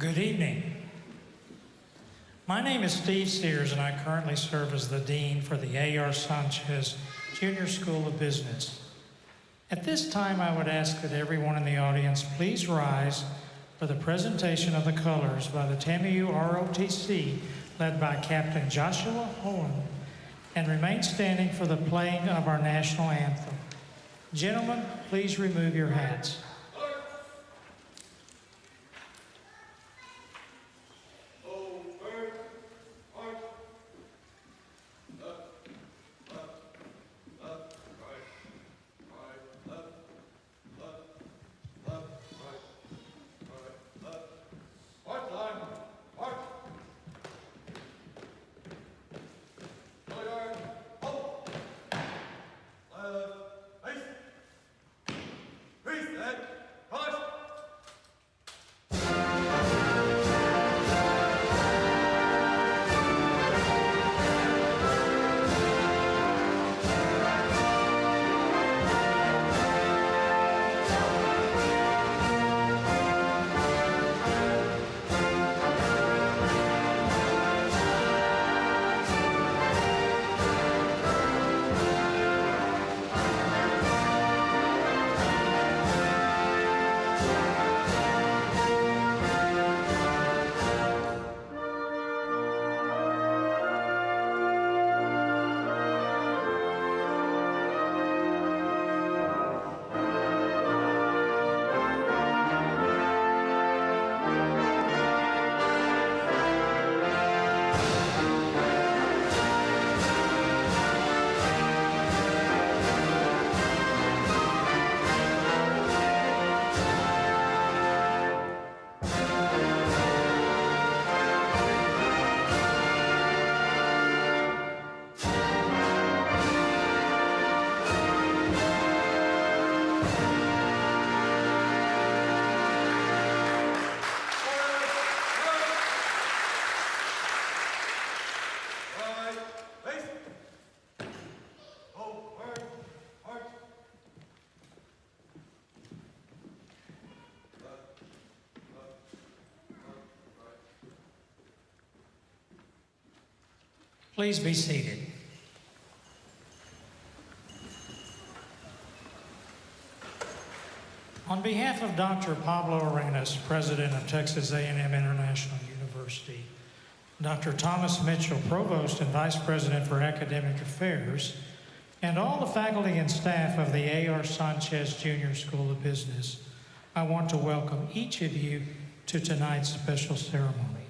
Good evening. My name is Steve Sears, and I currently serve as the Dean for the A.R. Sanchez Junior School of Business. At this time, I would ask that everyone in the audience please rise for the presentation of the colors by the TAMIU-ROTC, led by Captain Joshua Hohen, and remain standing for the playing of our national anthem. Gentlemen, please remove your hats. Please be seated. On behalf of Dr. Pablo Arenas, President of Texas A&M International University, Dr. Thomas Mitchell, Provost and Vice President for Academic Affairs, and all the faculty and staff of the A.R. Sanchez Junior School of Business, I want to welcome each of you to tonight's special ceremony.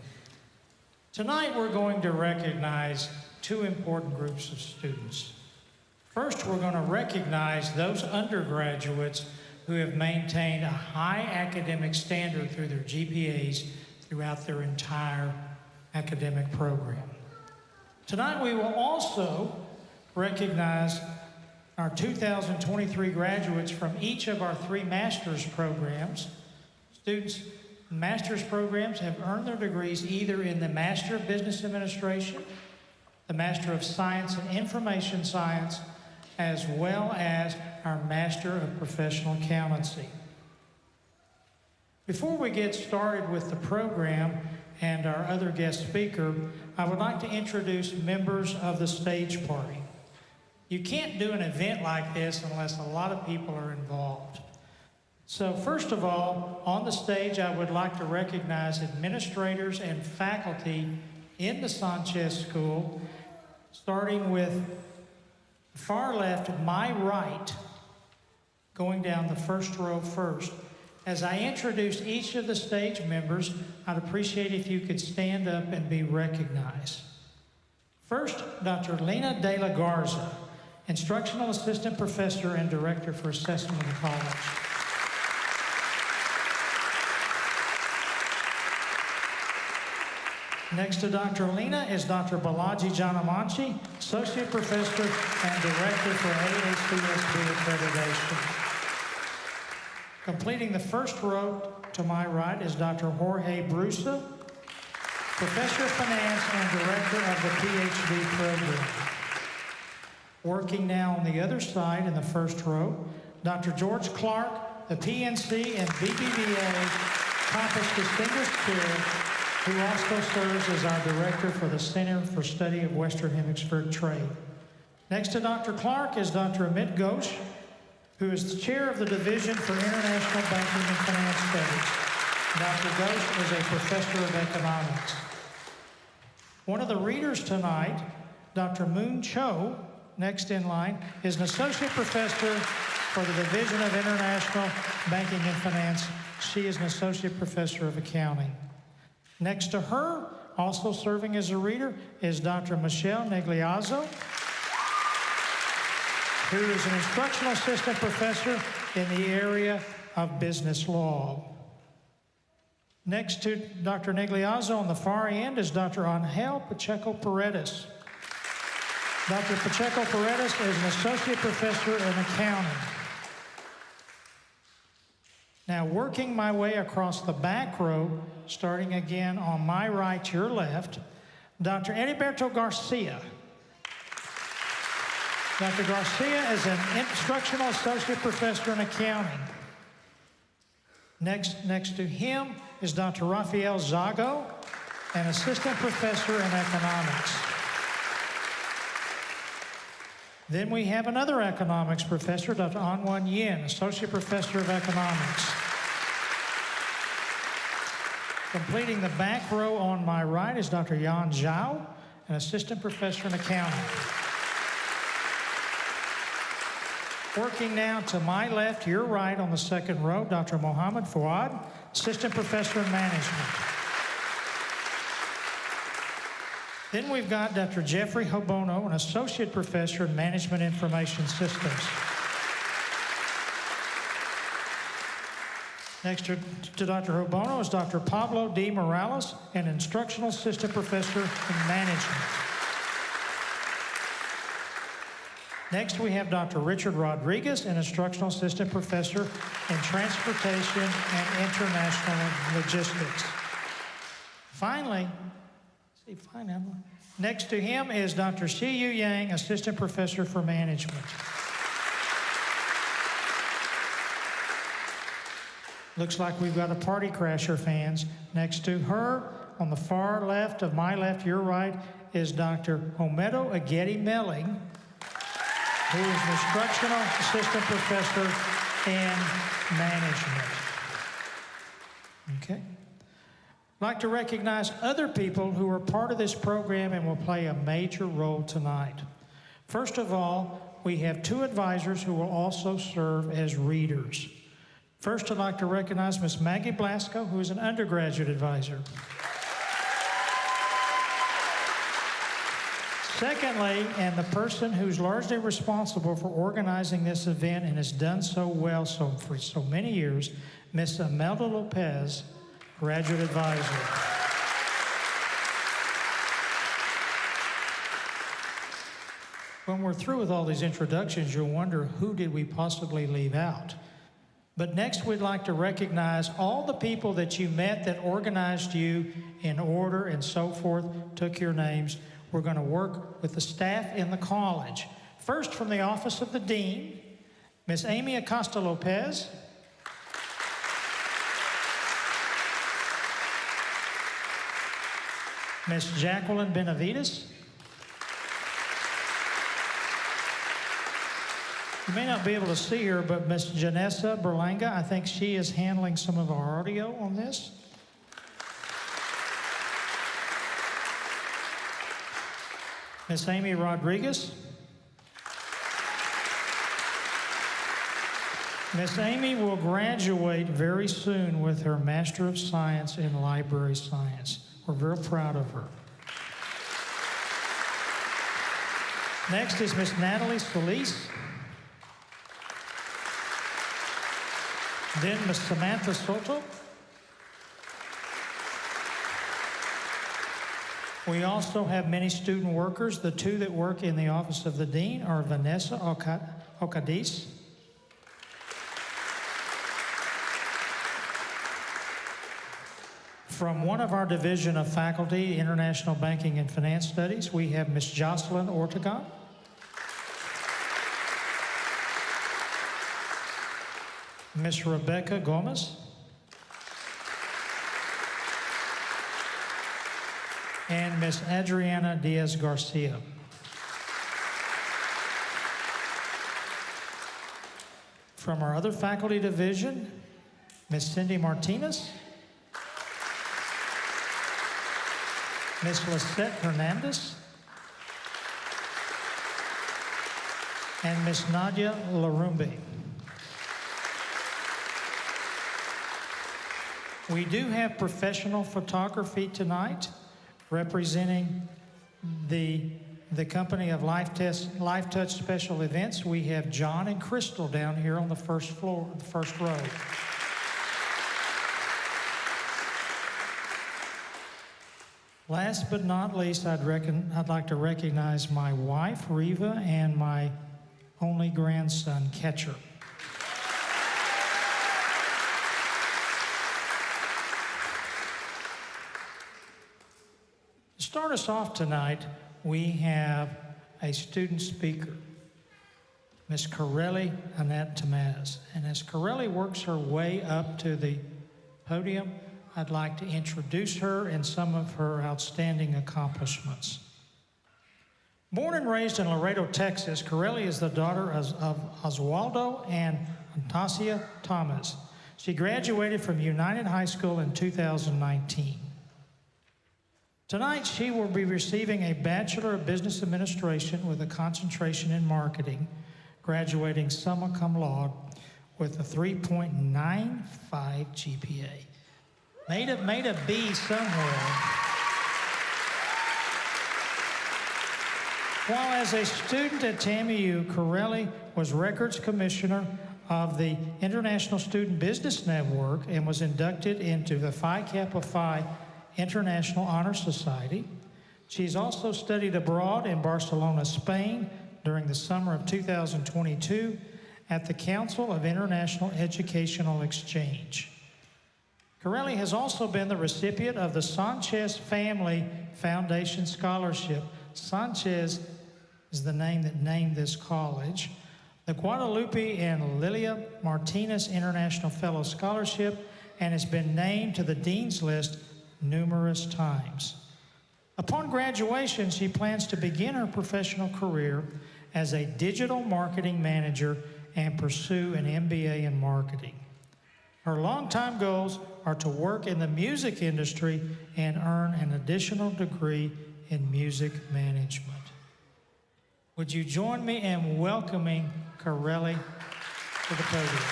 Tonight, we're going to recognize two important groups of students. First, we're going to recognize those undergraduates who have maintained a high academic standard through their GPAs throughout their entire academic program. Tonight, we will also recognize our 2023 graduates from each of our three master's programs. Students in master's programs have earned their degrees either in the Master of Business Administration, the Master of Science and Information Science, as well as our Master of Professional Accountancy. Before we get started with the program and our other guest speaker, I would like to introduce members of the stage party. You can't do an event like this unless a lot of people are involved. So first of all, on the stage, I would like to recognize administrators and faculty in the Sanchez School, starting with far left, my right, going down the first row first. As I introduce each of the stage members, I'd appreciate if you could stand up and be recognized. First, Dr. Lena De La Garza, Instructional Assistant Professor and Director for Assessment of the College. Next to Dr. Lena is Dr. Balaji Janamanchi, Associate Professor and Director for AACSB Accreditation. Completing the first row to my right is Dr. Jorge Brusa, Professor of Finance and Director of the PhD program. Working now on the other side in the first row, Dr. George Clark, the PNC and BBVA Accomplished Distinguished Chair, who also serves as our Director for the Center for Study of Western Hemispheric Trade. Next to Dr. Clark is Dr. Amit Ghosh, who is the Chair of the Division for International Banking and Finance Studies. Dr. Ghosh is a Professor of Economics. One of the readers tonight, Dr. Moon Cho, next in line, is an Associate Professor for the Division of International Banking and Finance. She is an Associate Professor of Accounting. Next to her, also serving as a reader, is Dr. Michelle Negliazzo, who is an Instructional Assistant Professor in the area of Business Law. Next to Dr. Negliazzo on the far end is Dr. Angel Pacheco-Paredes. Dr. Pacheco-Paredes is an Associate Professor in Accounting. Now, working my way across the back row, starting again on my right to your left, Dr. Heriberto Garcia. Dr. Garcia is an Instructional Associate Professor in Accounting. Next to him is Dr. Rafael Zago, an Assistant Professor in Economics. Then we have another economics professor, Dr. Anwan Yin, Associate Professor of Economics. Completing the back row on my right is Dr. Yan Zhao, an Assistant Professor in Accounting. Working now to my left, your right on the second row, Dr. Mohammed Fouad, Assistant Professor in Management. Then we've got Dr. Jeffrey Hobono, an Associate Professor in Management Information Systems. Next to Dr. Hobono is Dr. Pablo D. Morales, an Instructional Assistant Professor in Management. Next, we have Dr. Richard Rodriguez, an Instructional Assistant Professor in Transportation and International Logistics. Finally, next to him is Dr. Xiyu Yang, Assistant Professor for Management. Looks like we've got a party crasher, fans. Next to her, on the far left of my left, your right, is Dr. Homedo Ageti Melling, who is an Instructional Assistant Professor in Management. Okay. I'd like to recognize other people who are part of this program and will play a major role tonight. First of all, we have two advisors who will also serve as readers. First, I'd like to recognize Ms. Maggie Blasco, who is an undergraduate advisor. Secondly, and the person who's largely responsible for organizing this event and has done so well for so many years, Ms. Imelda Lopez, graduate advisor. When we're through with all these introductions, you'll wonder, who did we possibly leave out? But next, we'd like to recognize all the people that you met that organized you in order and so forth, took your names. We're going to work with the staff in the college. First, from the Office of the Dean, Ms. Amy Acosta-Lopez. Ms. Jacqueline Benavides. You may not be able to see her, but Ms. Janessa Berlanga, I think she is handling some of our audio on this. Ms. Amy Rodriguez. Ms. Amy will graduate very soon with her Master of Science in Library Science. We're very proud of her. Next is Ms. Natalie Solis. Then Ms. Samantha Soto. We also have many student workers. The two that work in the Office of the Dean are Vanessa Ocadis. From one of our division of faculty, International Banking and Finance Studies, we have Ms. Jocelyn Ortegon. Ms. Rebecca Gomez. and Miss Adriana Diaz-Garcia. From our other faculty division, Miss Cindy Martinez, Miss Lisette Hernandez, and Miss Nadia Larumbi. We do have professional photography tonight representing the company of Life Touch Special Events. We have John and Crystal down here on the first floor, the first row. Last but not least, I'd like to recognize my wife, Reva, and my only grandson, Catcher. To start us off tonight, we have a student speaker, Miss Corelli Annette Tamaz. And as Corelli works her way up to the podium, I'd like to introduce her and some of her outstanding accomplishments. Born and raised in Laredo, Texas, Corelli is the daughter of Oswaldo and Antasia Thomas. She graduated from United High School in 2019. Tonight, she will be receiving a Bachelor of Business Administration with a concentration in marketing, graduating summa cum laude with a 3.95 GPA. Made a B somewhere. While as a student at TAMIU, Corelli was Records Commissioner of the International Student Business Network and was inducted into the Phi Kappa Phi International Honor Society. She's also studied abroad in Barcelona, Spain during the summer of 2022 at the Council of International Educational Exchange. Corelli has also been the recipient of the Sanchez Family Foundation Scholarship. Sanchez is the name that named this college. The Guadalupe and Lilia Martinez International Fellow Scholarship, and has been named to the Dean's List numerous times. Upon graduation, she plans to begin her professional career as a digital marketing manager and pursue an MBA in marketing. Her longtime goals are to work in the music industry and earn an additional degree in music management. Would you join me in welcoming Corelli to the podium?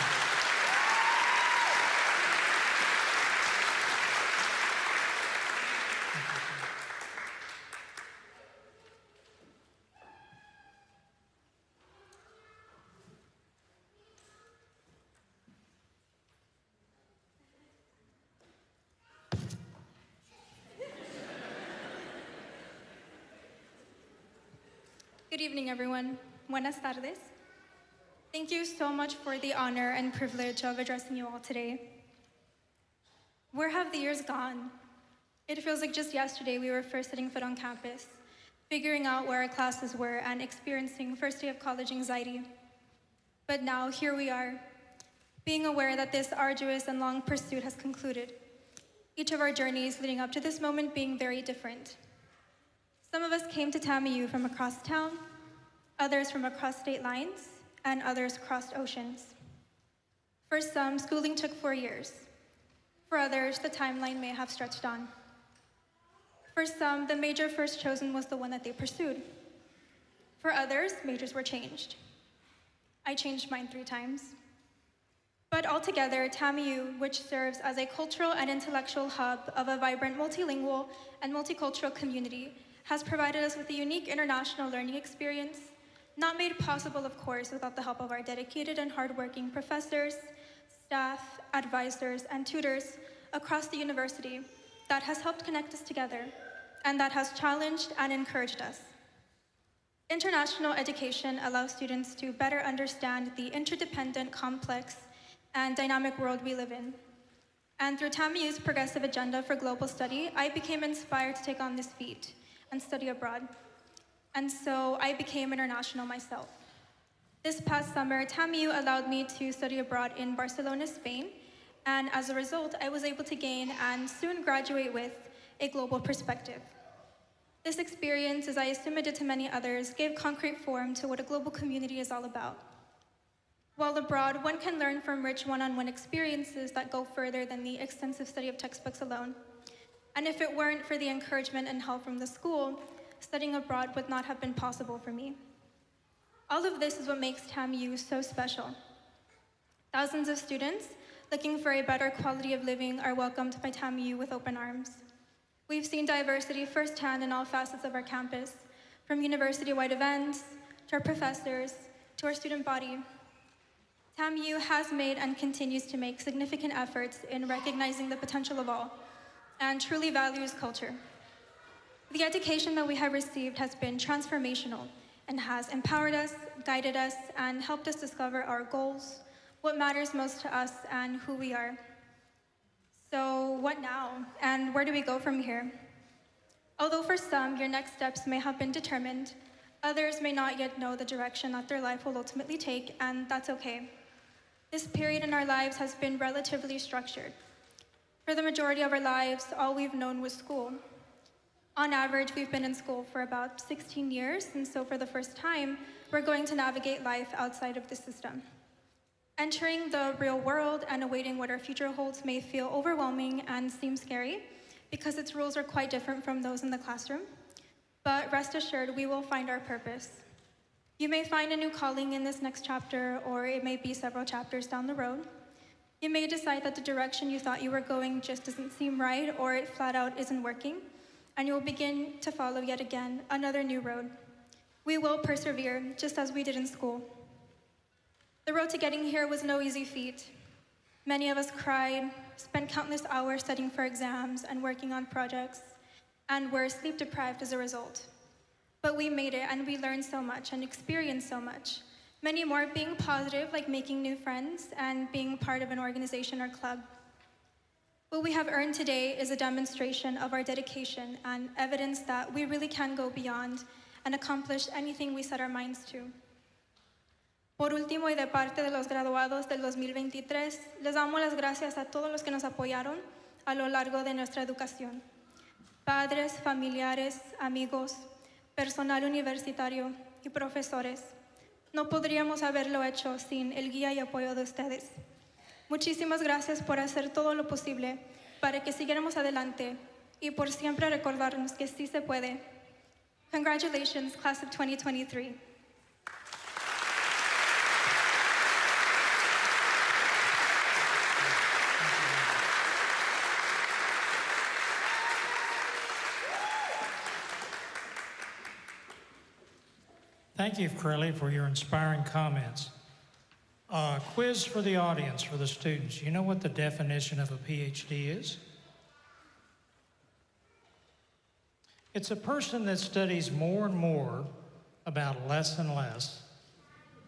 Good evening, everyone. Buenas tardes. Thank you so much for the honor and privilege of addressing you all today. Where have the years gone? It feels like just yesterday we were first setting foot on campus, figuring out where our classes were and experiencing first day of college anxiety. But now here we are, being aware that this arduous and long pursuit has concluded, each of our journeys leading up to this moment being very different. Some of us came to TAMIU from across town, others from across state lines, and others crossed oceans. For some, schooling took 4 years. For others, the timeline may have stretched on. For some, the major first chosen was the one that they pursued. For others, majors were changed. I changed mine 3 times. But altogether, TAMIU, which serves as a cultural and intellectual hub of a vibrant multilingual and multicultural community, has provided us with a unique international learning experience, not made possible, of course, without the help of our dedicated and hardworking professors, staff, advisors, and tutors across the university that has helped connect us together and that has challenged and encouraged us. International education allows students to better understand the interdependent, complex, and dynamic world we live in. And through TAMIU's progressive agenda for global study, I became inspired to take on this feat and study abroad. And so I became international myself. This past summer, TAMIU allowed me to study abroad in Barcelona, Spain, and as a result, I was able to gain and soon graduate with a global perspective. This experience, as I assume it did to many others, gave concrete form to what a global community is all about. While abroad, one can learn from rich one-on-one experiences that go further than the extensive study of textbooks alone. And if it weren't for the encouragement and help from the school, studying abroad would not have been possible for me. All of this is what makes TAMU so special. Thousands of students looking for a better quality of living are welcomed by TAMU with open arms. We've seen diversity firsthand in all facets of our campus, from university-wide events, to our professors, to our student body. TAMU has made and continues to make significant efforts in recognizing the potential of all, and truly values culture. The education that we have received has been transformational and has empowered us, guided us, and helped us discover our goals, what matters most to us, and who we are. So what now, and where do we go from here? Although for some, your next steps may have been determined, others may not yet know the direction that their life will ultimately take, and that's okay. This period in our lives has been relatively structured. For the majority of our lives, all we've known was school. On average, we've been in school for about 16 years, and so for the first time, we're going to navigate life outside of the system. Entering the real world and awaiting what our future holds may feel overwhelming and seem scary because its rules are quite different from those in the classroom. But rest assured, we will find our purpose. You may find a new calling in this next chapter, or it may be several chapters down the road. You may decide that the direction you thought you were going just doesn't seem right, or it flat out isn't working, and you will begin to follow yet again another new road. We will persevere, just as we did in school. The road to getting here was no easy feat. Many of us cried, spent countless hours studying for exams and working on projects, and were sleep deprived as a result. But we made it, and we learned so much and experienced so much. Many more being positive, like making new friends and being part of an organization or club. What we have earned today is a demonstration of our dedication and evidence that we really can go beyond and accomplish anything we set our minds to. Por último, y de parte de los graduados del 2023, les damos las gracias a todos los que nos apoyaron a lo largo de nuestra educación. Padres, familiares, amigos, personal universitario y profesores. No podríamos haberlo hecho sin el guía y apoyo de ustedes. Muchísimas gracias por hacer todo lo posible para que siguiéramos adelante y por siempre recordarnos que sí se puede. Congratulations, class of 2023. Thank you, Crowley, for your inspiring comments. Quiz for the audience, for the students. You know what the definition of a PhD is? It's a person that studies more and more about less and less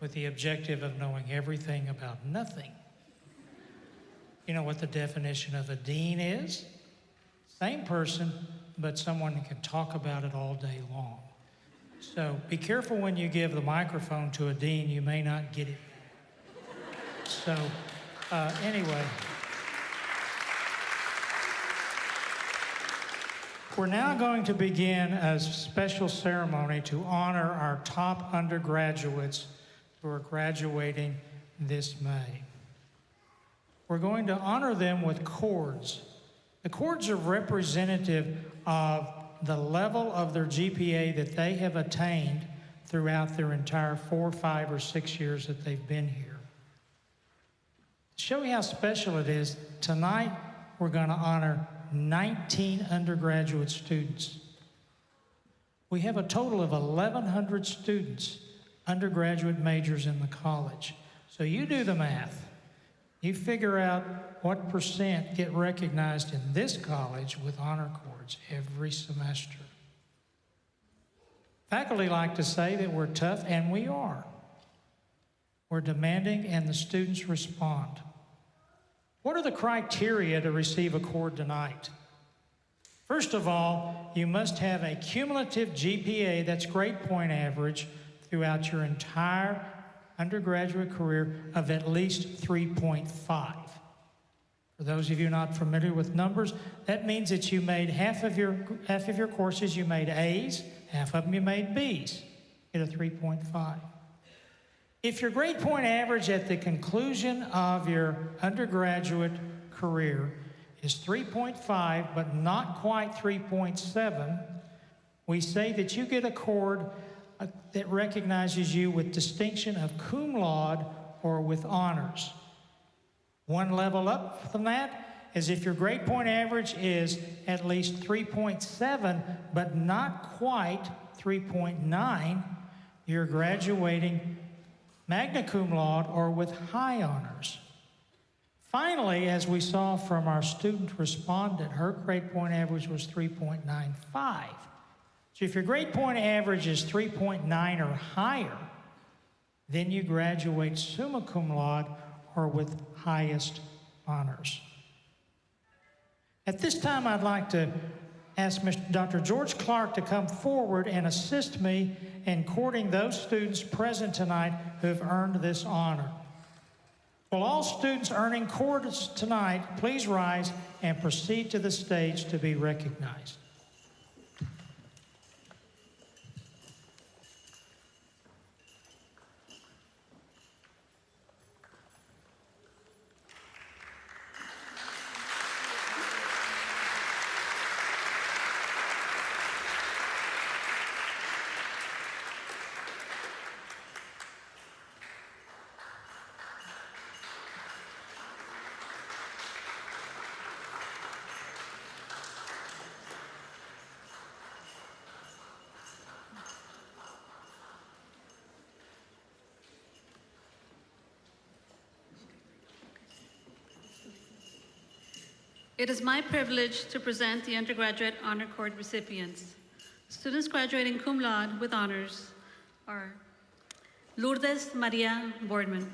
with the objective of knowing everything about nothing. You know what the definition of a dean is? Same person, but someone who can talk about it all day long. So be careful when you give the microphone to a dean, you may not get it. So anyway, we're now going to begin a special ceremony to honor our top undergraduates who are graduating this May. We're going to honor them with cords. The cords are representative of the level of their GPA that they have attained throughout their entire 4, 5, or 6 years that they've been here. To show you how special it is, tonight we're going to honor 19 undergraduate students. We have a total of 1,100 students, undergraduate majors in the college. So you do the math. You figure out what % get recognized in this college with honor cords every semester. Faculty like to say that we're tough, and we are. We're demanding, and the students respond. What are the criteria to receive a cord tonight? First of all, you must have a cumulative GPA, that's grade point average, throughout your entire undergraduate career of at least 3.5. For those of you not familiar with numbers, that means that you made half of your courses you made A's, half of them you made B's. Get a 3.5. If your grade point average at the conclusion of your undergraduate career is 3.5, but not quite 3.7, we say that you get a cord that recognizes you with distinction of cum laude or with honors. One level up from that is if your grade point average is at least 3.7, but not quite 3.9, you're graduating magna cum laude or with high honors. Finally, as we saw from our student respondent, her grade point average was 3.95. So if your grade point average is 3.9 or higher, then you graduate summa cum laude or with highest honors. At this time, I'd like to ask Dr. George Clark to come forward and assist me in courting those students present tonight who have earned this honor. Will all students earning cords tonight please rise and proceed to the stage to be recognized. It is my privilege to present the undergraduate honor cord recipients. Students graduating cum laude with honors are Lourdes Maria Boardman,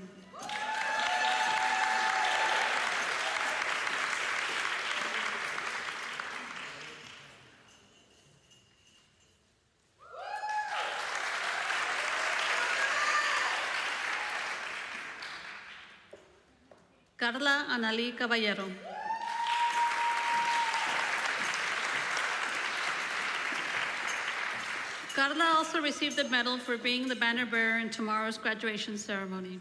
Carla Analí Caballero, Carla also received the medal for being the banner bearer in tomorrow's graduation ceremony.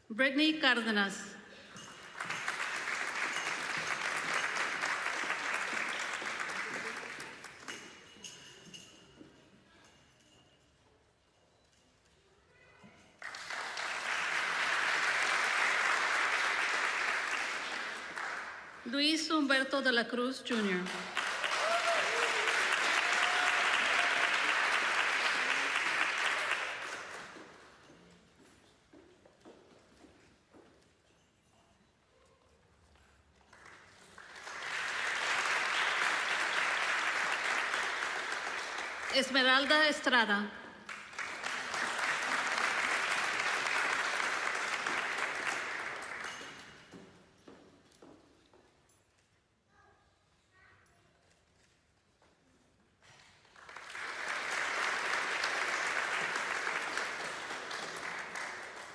Brittany Cárdenas, Luis Humberto de la Cruz, Jr. Esmeralda Estrada,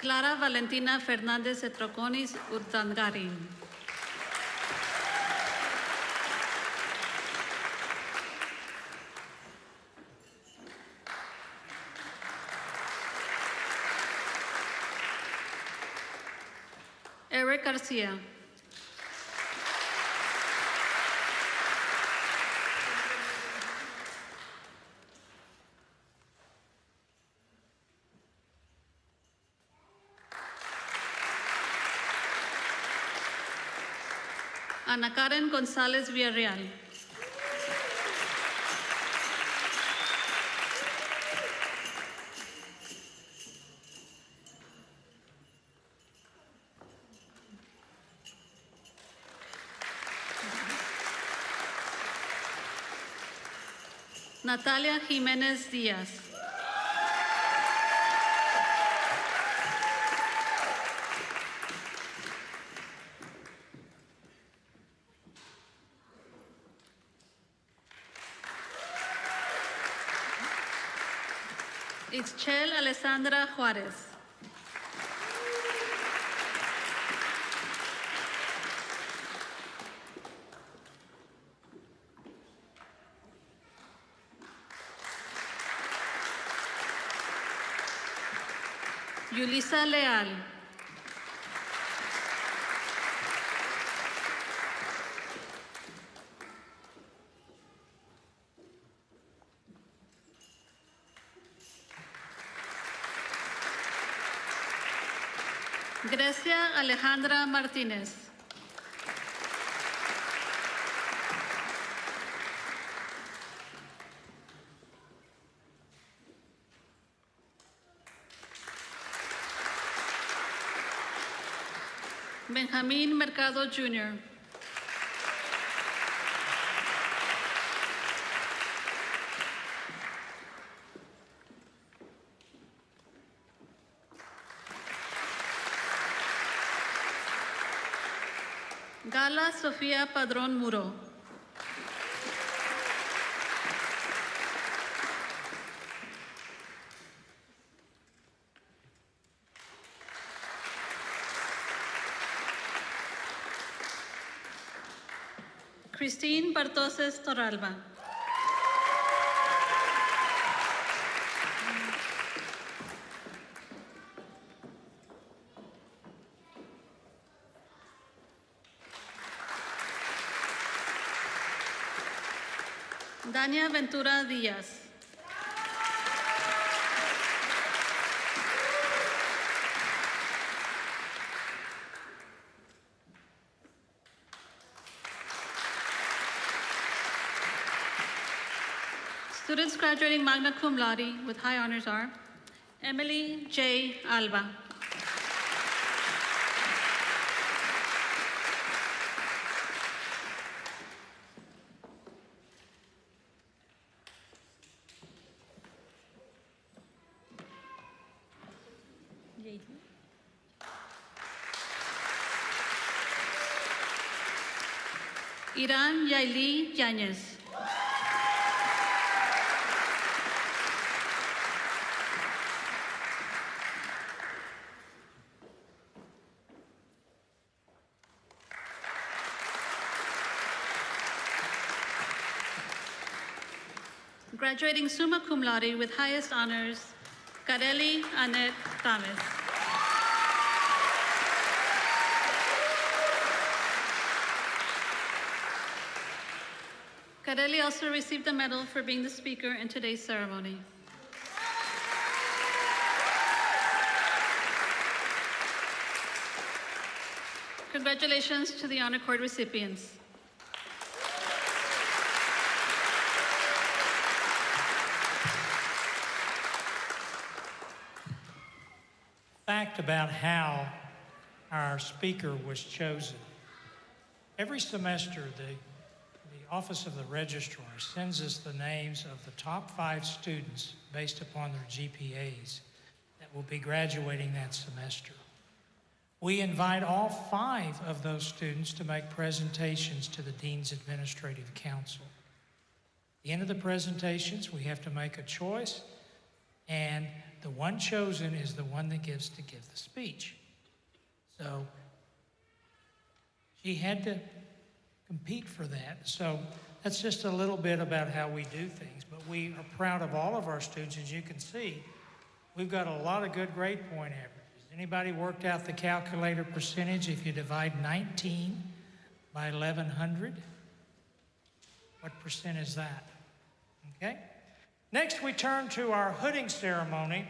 Clara Valentina Fernández de Troconis Urdangarin, Eric Garcia, Ana Karen González Villarreal, Natalia Jiménez Díaz, Itzel Alessandra Juarez. Yulisa Leal. Grecia Alejandra Martínez. Benjamín Mercado Jr. Gala Sofía Padrón Muro. Christine Bartoses Torralba. Dania Ventura Díaz. Students graduating magna cum laude with high honors are Emily J. Alba. Irán Yaili Yáñez. Graduating summa cum laude with highest honors, Kareli Annette Thomas. Kareli also received a medal for being the speaker in today's ceremony. Congratulations to the Honor Cord recipients. Fact about how our speaker was chosen. Every semester, the Office of the Registrar sends us the names of the top 5 students based upon their GPAs that will be graduating that semester. We invite all 5 of those students to make presentations to the Dean's Administrative Council. At the end of the presentations, we have to make a choice, and the one chosen is the one that gets to give the speech. So she had to compete for that. So that's just a little bit about how we do things. But we are proud of all of our students. As you can see, we've got a lot of good grade point averages. Anybody worked out the calculator percentage if you divide 19 by 1100? What percent is that? Okay? Next, we turn to our hooding ceremony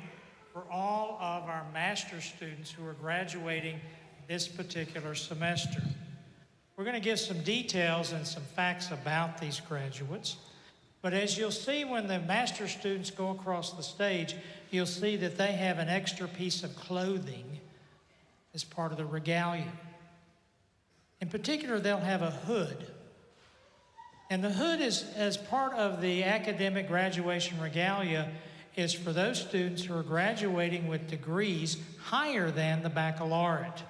for all of our master's students who are graduating this particular semester. We're going to give some details and some facts about these graduates. But as you'll see when the master's students go across the stage, you'll see that they have an extra piece of clothing as part of the regalia. In particular, they'll have a hood. And the hood is, as part of the academic graduation regalia, is for those students who are graduating with degrees higher than the baccalaureate.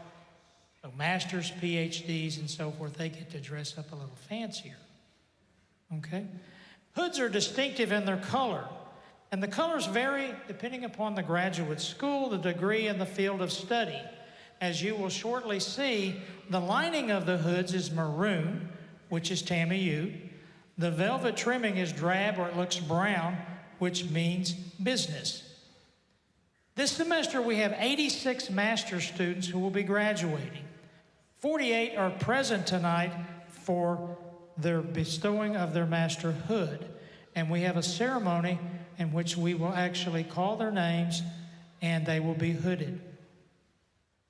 So masters, PhDs, and so forth, they get to dress up a little fancier. Okay? Hoods are distinctive in their color. And the colors vary depending upon the graduate school, the degree, and the field of study. As you will shortly see, the lining of the hoods is maroon, which is TAMIU. The velvet trimming is drab or it looks brown, which means business. This semester we have 86 master's students who will be graduating. 48 are present tonight for their bestowing of their master hood. And we have a ceremony in which we will actually call their names and they will be hooded.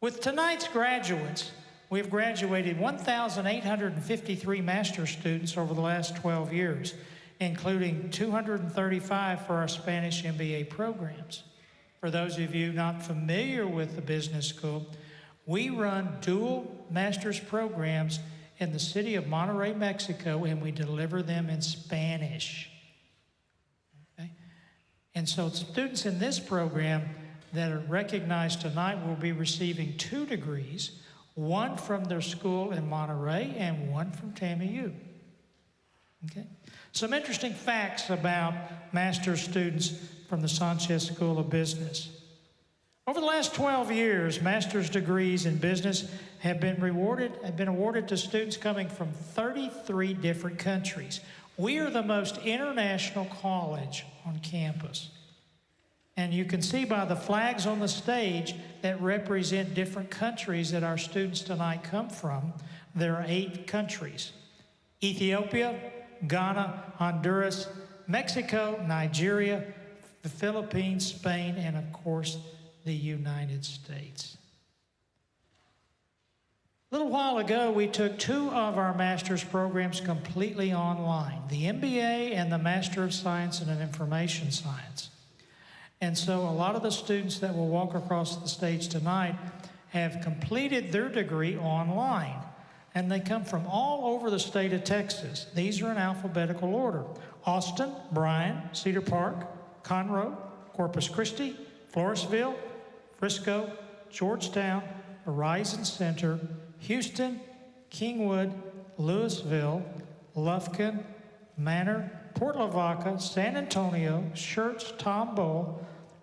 With tonight's graduates, we have graduated 1,853 master's students over the last 12 years, including 235 for our Spanish MBA programs. For those of you not familiar with the business school, we run dual master's programs in the city of Monterrey, Mexico, and we deliver them in Spanish. Okay? And so students in this program that are recognized tonight will be receiving 2 degrees, one from their school in Monterrey and one from TAMIU. Okay? Some interesting facts about master's students from the Sanchez School of Business. Over the last 12 years, master's degrees in business have been awarded to students coming from 33 different countries. We are the most international college on campus. And you can see by the flags on the stage that represent different countries that our students tonight come from. There are 8 countries: Ethiopia, Ghana, Honduras, Mexico, Nigeria, the Philippines, Spain, and of course, the United States. A little while ago, we took 2 of our master's programs completely online, the MBA and the Master of Science in Information Science. And so a lot of the students that will walk across the stage tonight have completed their degree online. And they come from all over the state of Texas. These are in alphabetical order: Austin, Bryan, Cedar Park, Conroe, Corpus Christi, Floresville, Frisco, Georgetown, Horizon Center, Houston, Kingwood, Louisville, Lufkin, Manor, Port Lavaca, San Antonio, Schertz, Tomball,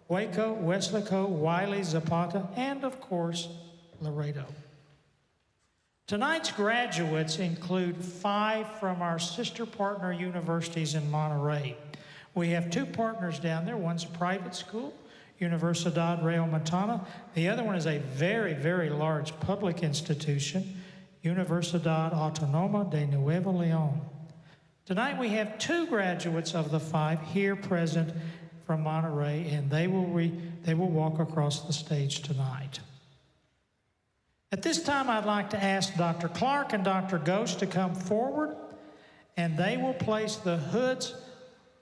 Waco, Weslaco, Wiley, Zapata, and of course, Laredo. Tonight's graduates include 5 from our sister partner universities in Monterrey. We have 2 partners down there. One's a private school, Universidad Regiomontana. The other one is a very, very large public institution, Universidad Autónoma de Nuevo León. Tonight we have 2 graduates of the 5 here present from Monterrey, and they will walk across the stage tonight. At this time, I'd like to ask Dr. Clark and Dr. Ghost to come forward, and they will place the hoods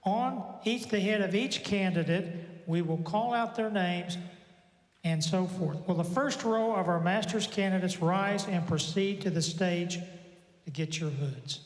on the head of each candidate. We will call out their names and so forth. Will the first row of our master's candidates rise and proceed to the stage to get your hoods?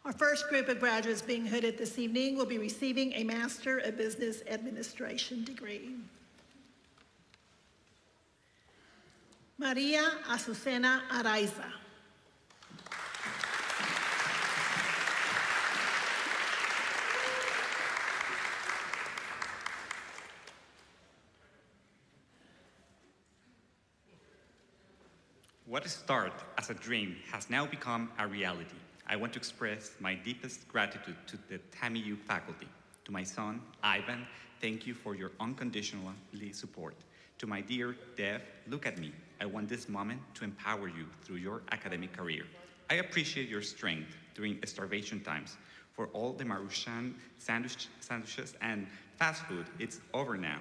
Our first group of graduates being hooded this evening will be receiving a Master of Business Administration degree. Maria Azucena Araiza. What started as a dream has now become a reality. I want to express my deepest gratitude to the TAMIU faculty. To my son, Ivan, thank you for your unconditional support. To my dear Dev, look at me. I want this moment to empower you through your academic career. I appreciate your strength during starvation times. For all the Maruchan sandwiches and fast food, it's over now.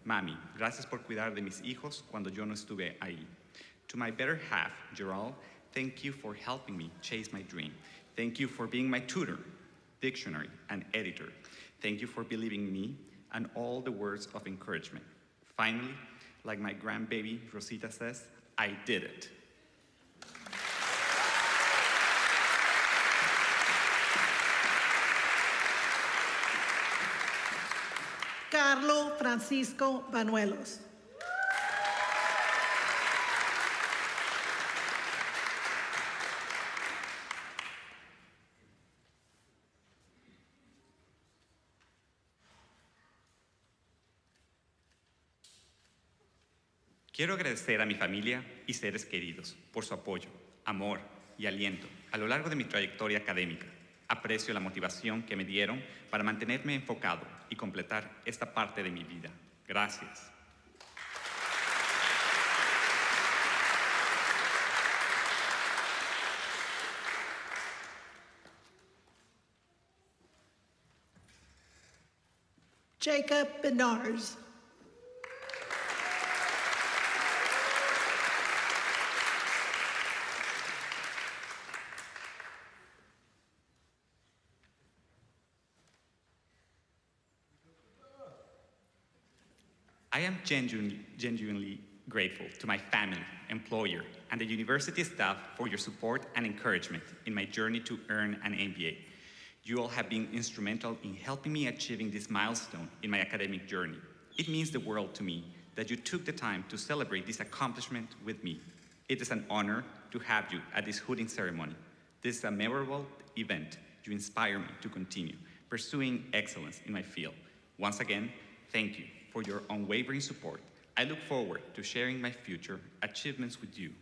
Mami, gracias por cuidar de mis hijos cuando yo no estuve ahí. To my better half, Gerald, thank you for helping me chase my dream. Thank you for being my tutor, dictionary, and editor. Thank you for believing in me and all the words of encouragement. Finally, like my grandbaby Rosita says, I did it. Carlo Francisco Banuelos. Quiero agradecer a mi familia y seres queridos por su apoyo, amor y aliento a lo largo de mi trayectoria académica. Aprecio la motivación que me dieron para mantenerme enfocado y completar esta parte de mi vida. Gracias. Jacob Benars. I am genuinely grateful to my family, employer, and the university staff for your support and encouragement in my journey to earn an MBA. You all have been instrumental in helping me achieving this milestone in my academic journey. It means the world to me that you took the time to celebrate this accomplishment with me. It is an honor to have you at this hooding ceremony. This is a memorable event. You inspire me to continue pursuing excellence in my field. Once again, thank you for your unwavering support. I look forward to sharing my future achievements with you.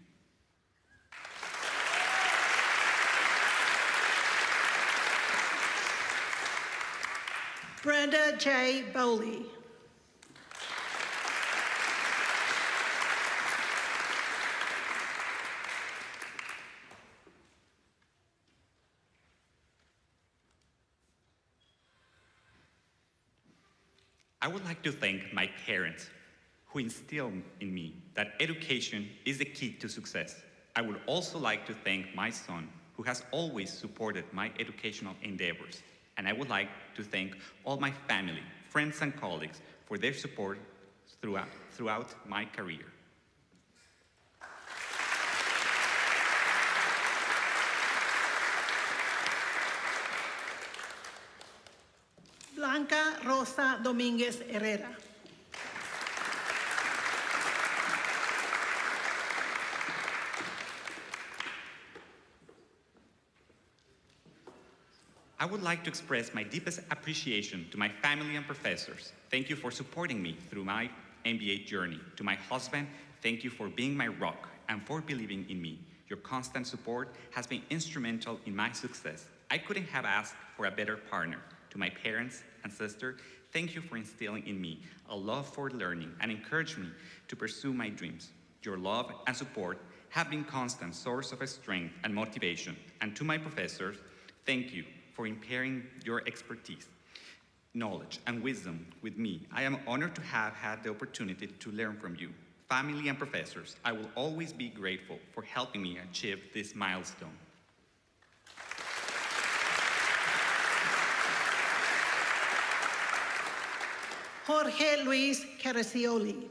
Brenda J. Bowley. I would like to thank my parents who instilled in me that education is the key to success. I would also like to thank my son who has always supported my educational endeavors. And I would like to thank all my family, friends, and colleagues for their support throughout my career. Blanca Rosa Dominguez Herrera. I would like to express my deepest appreciation to my family and professors. Thank you for supporting me through my MBA journey. To my husband, thank you for being my rock and for believing in me. Your constant support has been instrumental in my success. I couldn't have asked for a better partner. To my parents and sister, thank you for instilling in me a love for learning and encouraging me to pursue my dreams. Your love and support have been a constant source of strength and motivation. And to my professors, thank you for imparting your expertise, knowledge, and wisdom with me. I am honored to have had the opportunity to learn from you. Family and professors, I will always be grateful for helping me achieve this milestone. Jorge Luis Caraccioli.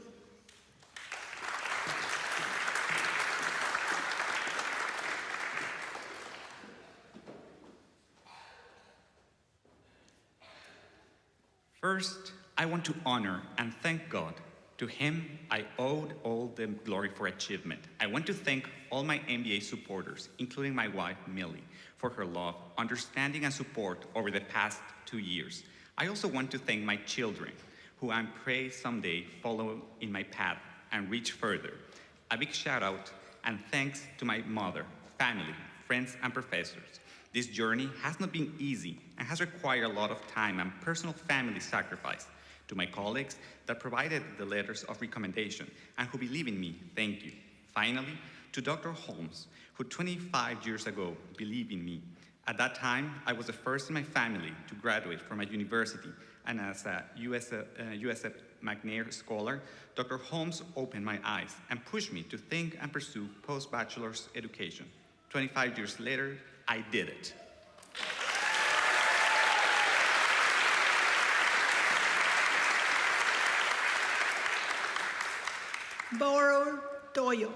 First, I want to honor and thank God. To him, I owed all the glory for achievement. I want to thank all my MBA supporters, including my wife, Millie, for her love, understanding, and support over the past 2 years. I also want to thank my children, who I pray someday follow in my path and reach further. A big shout out and thanks to my mother, family, friends, and professors. This journey has not been easy and has required a lot of time and personal family sacrifice. To my colleagues that provided the letters of recommendation and who believe in me, thank you. Finally, to Dr. Holmes, who 25 years ago believed in me. At that time, I was the first in my family to graduate from a university, and as a USF McNair scholar, Dr. Holmes opened my eyes and pushed me to think and pursue post-bachelor's education. 25 years later, I did it. Boro Doyo.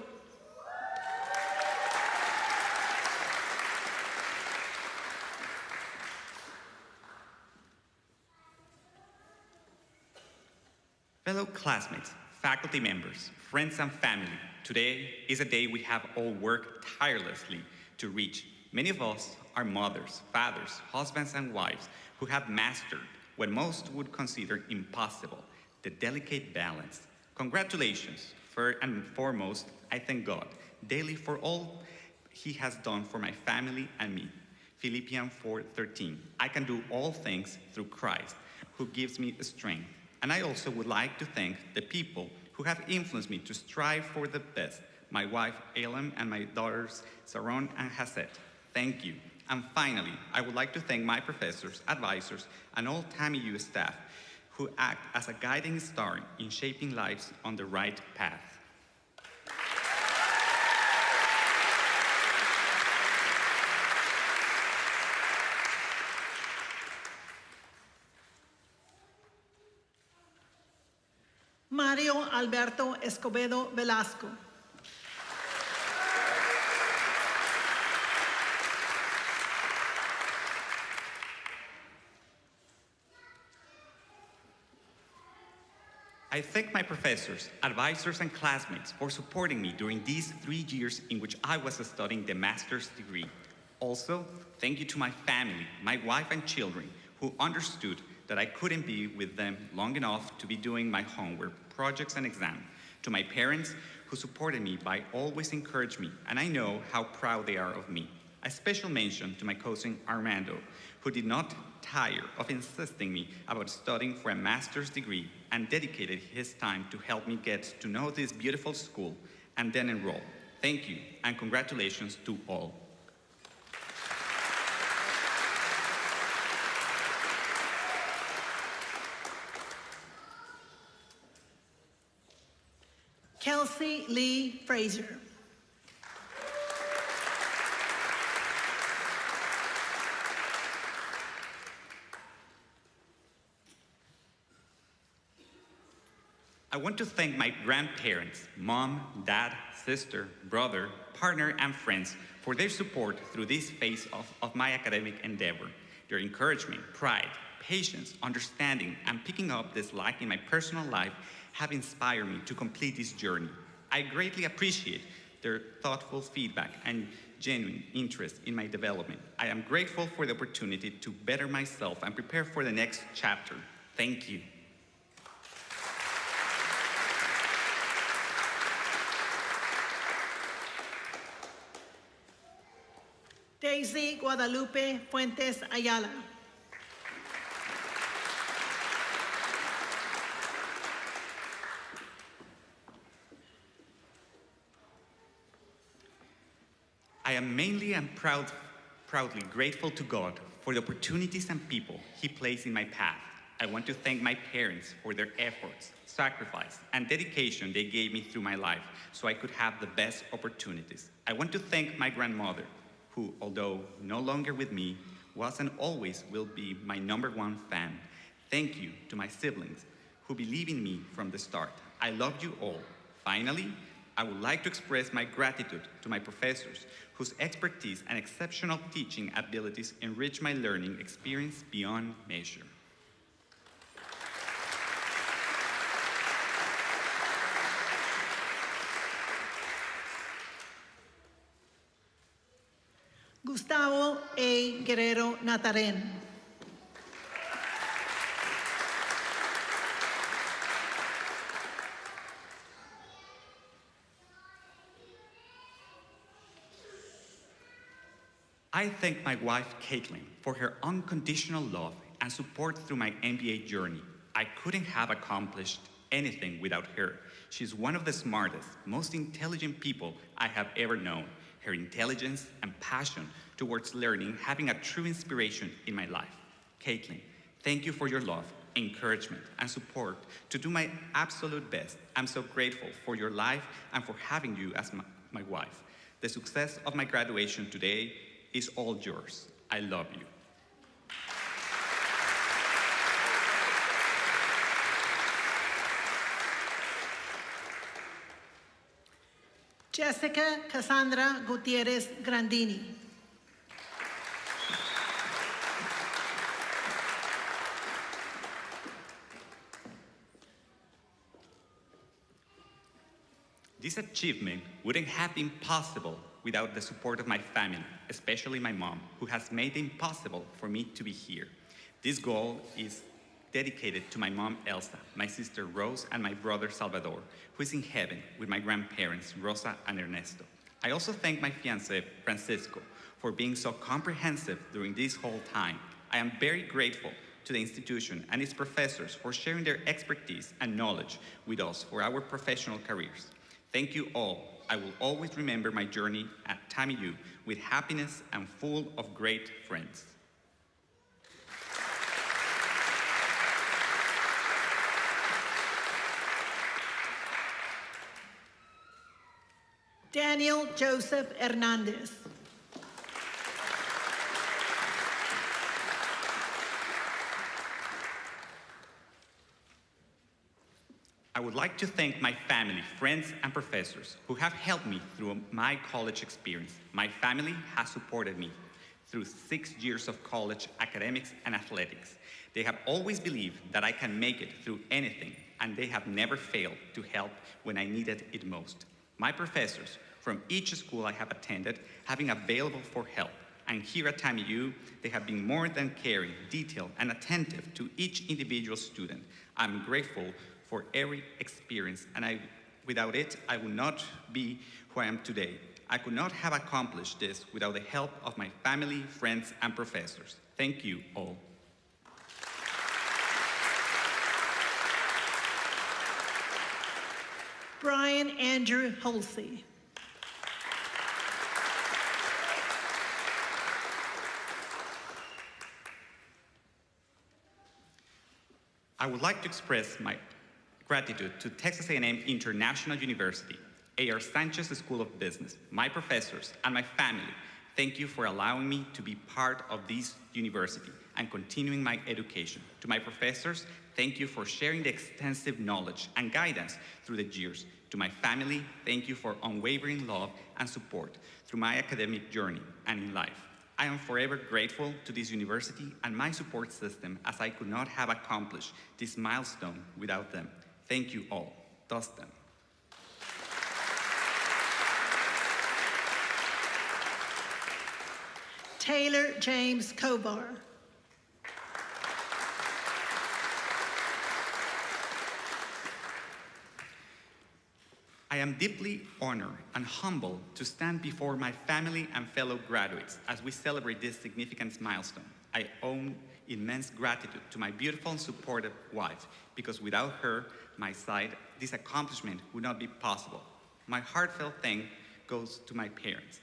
Fellow classmates, faculty members, friends and family, today is a day we have all worked tirelessly to reach. Many of us are mothers, fathers, husbands and wives who have mastered what most would consider impossible, the delicate balance. Congratulations. First and foremost, I thank God daily for all He has done for my family and me. Philippians 4:13, I can do all things through Christ who gives me strength. And I also would like to thank the people who have influenced me to strive for the best. My wife, Elam, and my daughters, Saron and Haset. Thank you. And finally, I would like to thank my professors, advisors, and all TAMIU staff who act as a guiding star in shaping lives on the right path. Mario Alberto Escobedo Velasco. I thank my professors, advisors, and classmates for supporting me during these 3 years in which I was studying the master's degree. Also, thank you to my family, my wife and children, who understood that I couldn't be with them long enough to be doing my homework, projects, and exams. To my parents, who supported me by always encouraging me, and I know how proud they are of me. A special mention to my cousin Armando, who did not tire of insisting me about studying for a master's degree and dedicated his time to help me get to know this beautiful school and then enroll. Thank you, and congratulations to all. Kelsey Lee Frazier. I want to thank my grandparents, mom, dad, sister, brother, partner, and friends for their support through this phase of my academic endeavor. Their encouragement, pride, patience, understanding, and picking up this slack in my personal life have inspired me to complete this journey. I greatly appreciate their thoughtful feedback and genuine interest in my development. I am grateful for the opportunity to better myself and prepare for the next chapter. Thank you. Daisy Guadalupe Fuentes Ayala. I am mainly and proudly grateful to God for the opportunities and people He placed in my path. I want to thank my parents for their efforts, sacrifice, and dedication they gave me through my life so I could have the best opportunities. I want to thank my grandmother, who, although no longer with me, was and always will be my #1 fan. Thank you to my siblings who believe in me from the start. I love you all. Finally, I would like to express my gratitude to my professors whose expertise and exceptional teaching abilities enrich my learning experience beyond measure. Gustavo A. Guerrero Nataren. I thank my wife, Caitlin, for her unconditional love and support through my MBA journey. I couldn't have accomplished anything without her. She's one of the smartest, most intelligent people I have ever known. Her intelligence and passion towards learning having a true inspiration in my life. Caitlin, thank you for your love, encouragement, and support to do my absolute best. I'm so grateful for your life and for having you as my wife. The success of my graduation today is all yours. I love you. Jessica Cassandra Gutierrez Grandini. This achievement wouldn't have been possible without the support of my family, especially my mom, who has made it impossible for me to be here. This goal is dedicated to my mom, Elsa, my sister, Rose, and my brother, Salvador, who is in heaven with my grandparents, Rosa and Ernesto. I also thank my fiancé, Francisco, for being so comprehensive during this whole time. I am very grateful to the institution and its professors for sharing their expertise and knowledge with us for our professional careers. Thank you all. I will always remember my journey at TAMIU with happiness and full of great friends. Daniel Joseph Hernandez. I would like to thank my family, friends, and professors who have helped me through my college experience. My family has supported me through 6 years of college, academics, and athletics. They have always believed that I can make it through anything, and they have never failed to help when I needed it most. My professors from each school I have attended have been available for help, and here at TAMIU, they have been more than caring, detailed, and attentive to each individual student. I'm grateful for every experience, and without it, I would not be who I am today. I could not have accomplished this without the help of my family, friends, and professors. Thank you all. Brian Andrew Holsey. I would like to express my gratitude to Texas A&M International University, A.R. Sanchez School of Business, my professors, and my family. Thank you for allowing me to be part of this university and continuing my education. To my professors, thank you for sharing the extensive knowledge and guidance through the years. To my family, thank you for unwavering love and support through my academic journey and in life. I am forever grateful to this university and my support system, as I could not have accomplished this milestone without them. Thank you all. Dustin. Taylor James Kovar. I am deeply honored and humbled to stand before my family and fellow graduates as we celebrate this significant milestone. I owe immense gratitude to my beautiful and supportive wife, because without her, my side, this accomplishment would not be possible. My heartfelt thanks goes to my parents,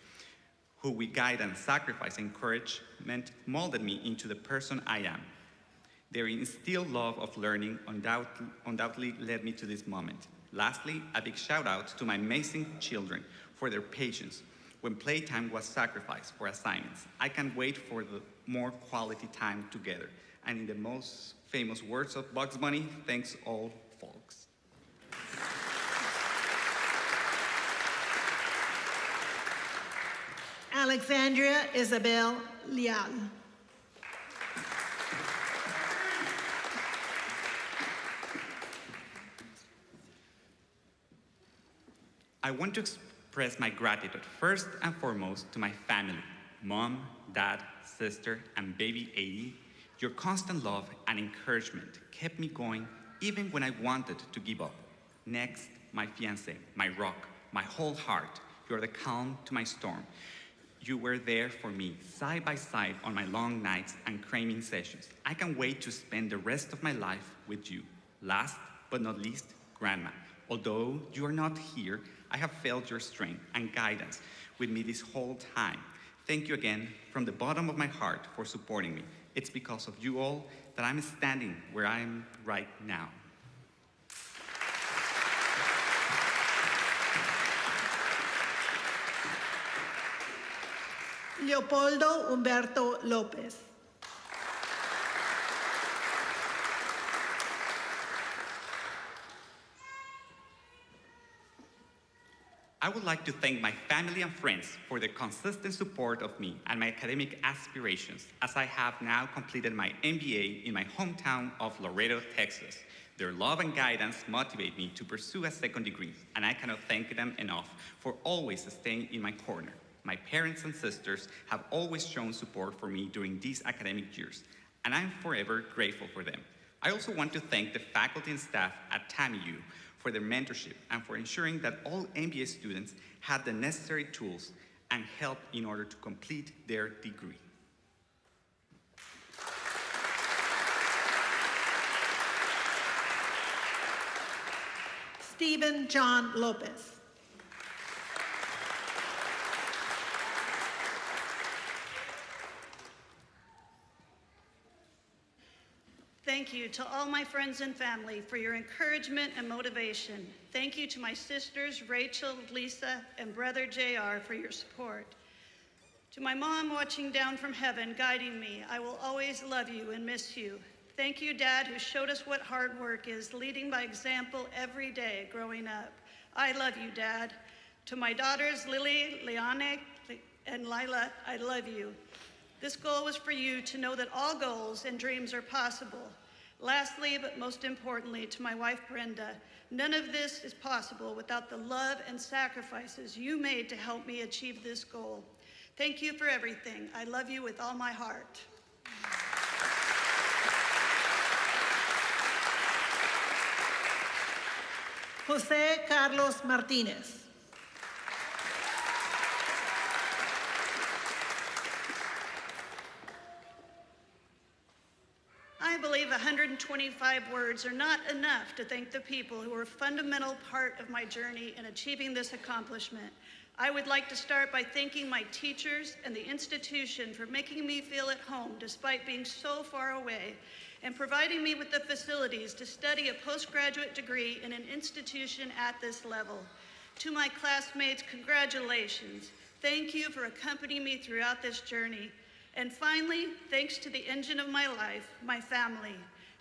who with guidance, sacrifice, and encouragement molded me into the person I am. Their instilled love of learning undoubtedly led me to this moment. Lastly, a big shout out to my amazing children for their patience when playtime was sacrificed for assignments. I can't wait for the more quality time together. And in the most famous words of Bugs Bunny, thanks all folks. Alexandria Isabel Leal. I want to express my gratitude first and foremost to my family, mom, dad, sister, and baby 80. Your constant love and encouragement kept me going even when I wanted to give up. Next, my fiancé, my rock, my whole heart. You are the calm to my storm. You were there for me, side by side on my long nights and cramming sessions. I can't wait to spend the rest of my life with you. Last but not least, Grandma. Although you are not here, I have felt your strength and guidance with me this whole time. Thank you again from the bottom of my heart for supporting me. It's because of you all that I'm standing where I am right now. Leopoldo Humberto Lopez. I would like to thank my family and friends for their consistent support of me and my academic aspirations, as I have now completed my MBA in my hometown of Laredo, Texas. Their love and guidance motivate me to pursue a second degree, and I cannot thank them enough for always staying in my corner. My parents and sisters have always shown support for me during these academic years, and I'm forever grateful for them. I also want to thank the faculty and staff at TAMIU for their mentorship and for ensuring that all MBA students had the necessary tools and help in order to complete their degree. Stephen John Lopez. Thank you to all my friends and family for your encouragement and motivation. Thank you to my sisters, Rachel, Lisa, and brother JR for your support. To my mom watching down from heaven, guiding me, I will always love you and miss you. Thank you, Dad, who showed us what hard work is, leading by example every day growing up. I love you, Dad. To my daughters, Lily, Liane, and Lila, I love you. This goal was for you to know that all goals and dreams are possible. Lastly, but most importantly, to my wife, Brenda, none of this is possible without the love and sacrifices you made to help me achieve this goal. Thank you for everything. I love you with all my heart. Jose Carlos Martinez. I believe 125 words are not enough to thank the people who were a fundamental part of my journey in achieving this accomplishment. I would like to start by thanking my teachers and the institution for making me feel at home despite being so far away, and providing me with the facilities to study a postgraduate degree in an institution at this level. To my classmates, congratulations. Thank you for accompanying me throughout this journey. And finally, thanks to the engine of my life, my family.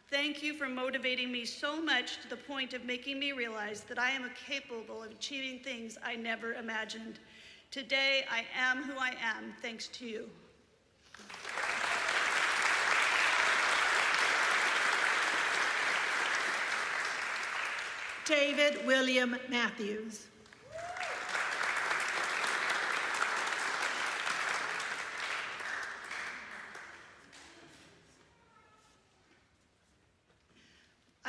Thank you for motivating me so much to the point of making me realize that I am capable of achieving things I never imagined. Today, I am who I am, thanks to you. David William Matthews.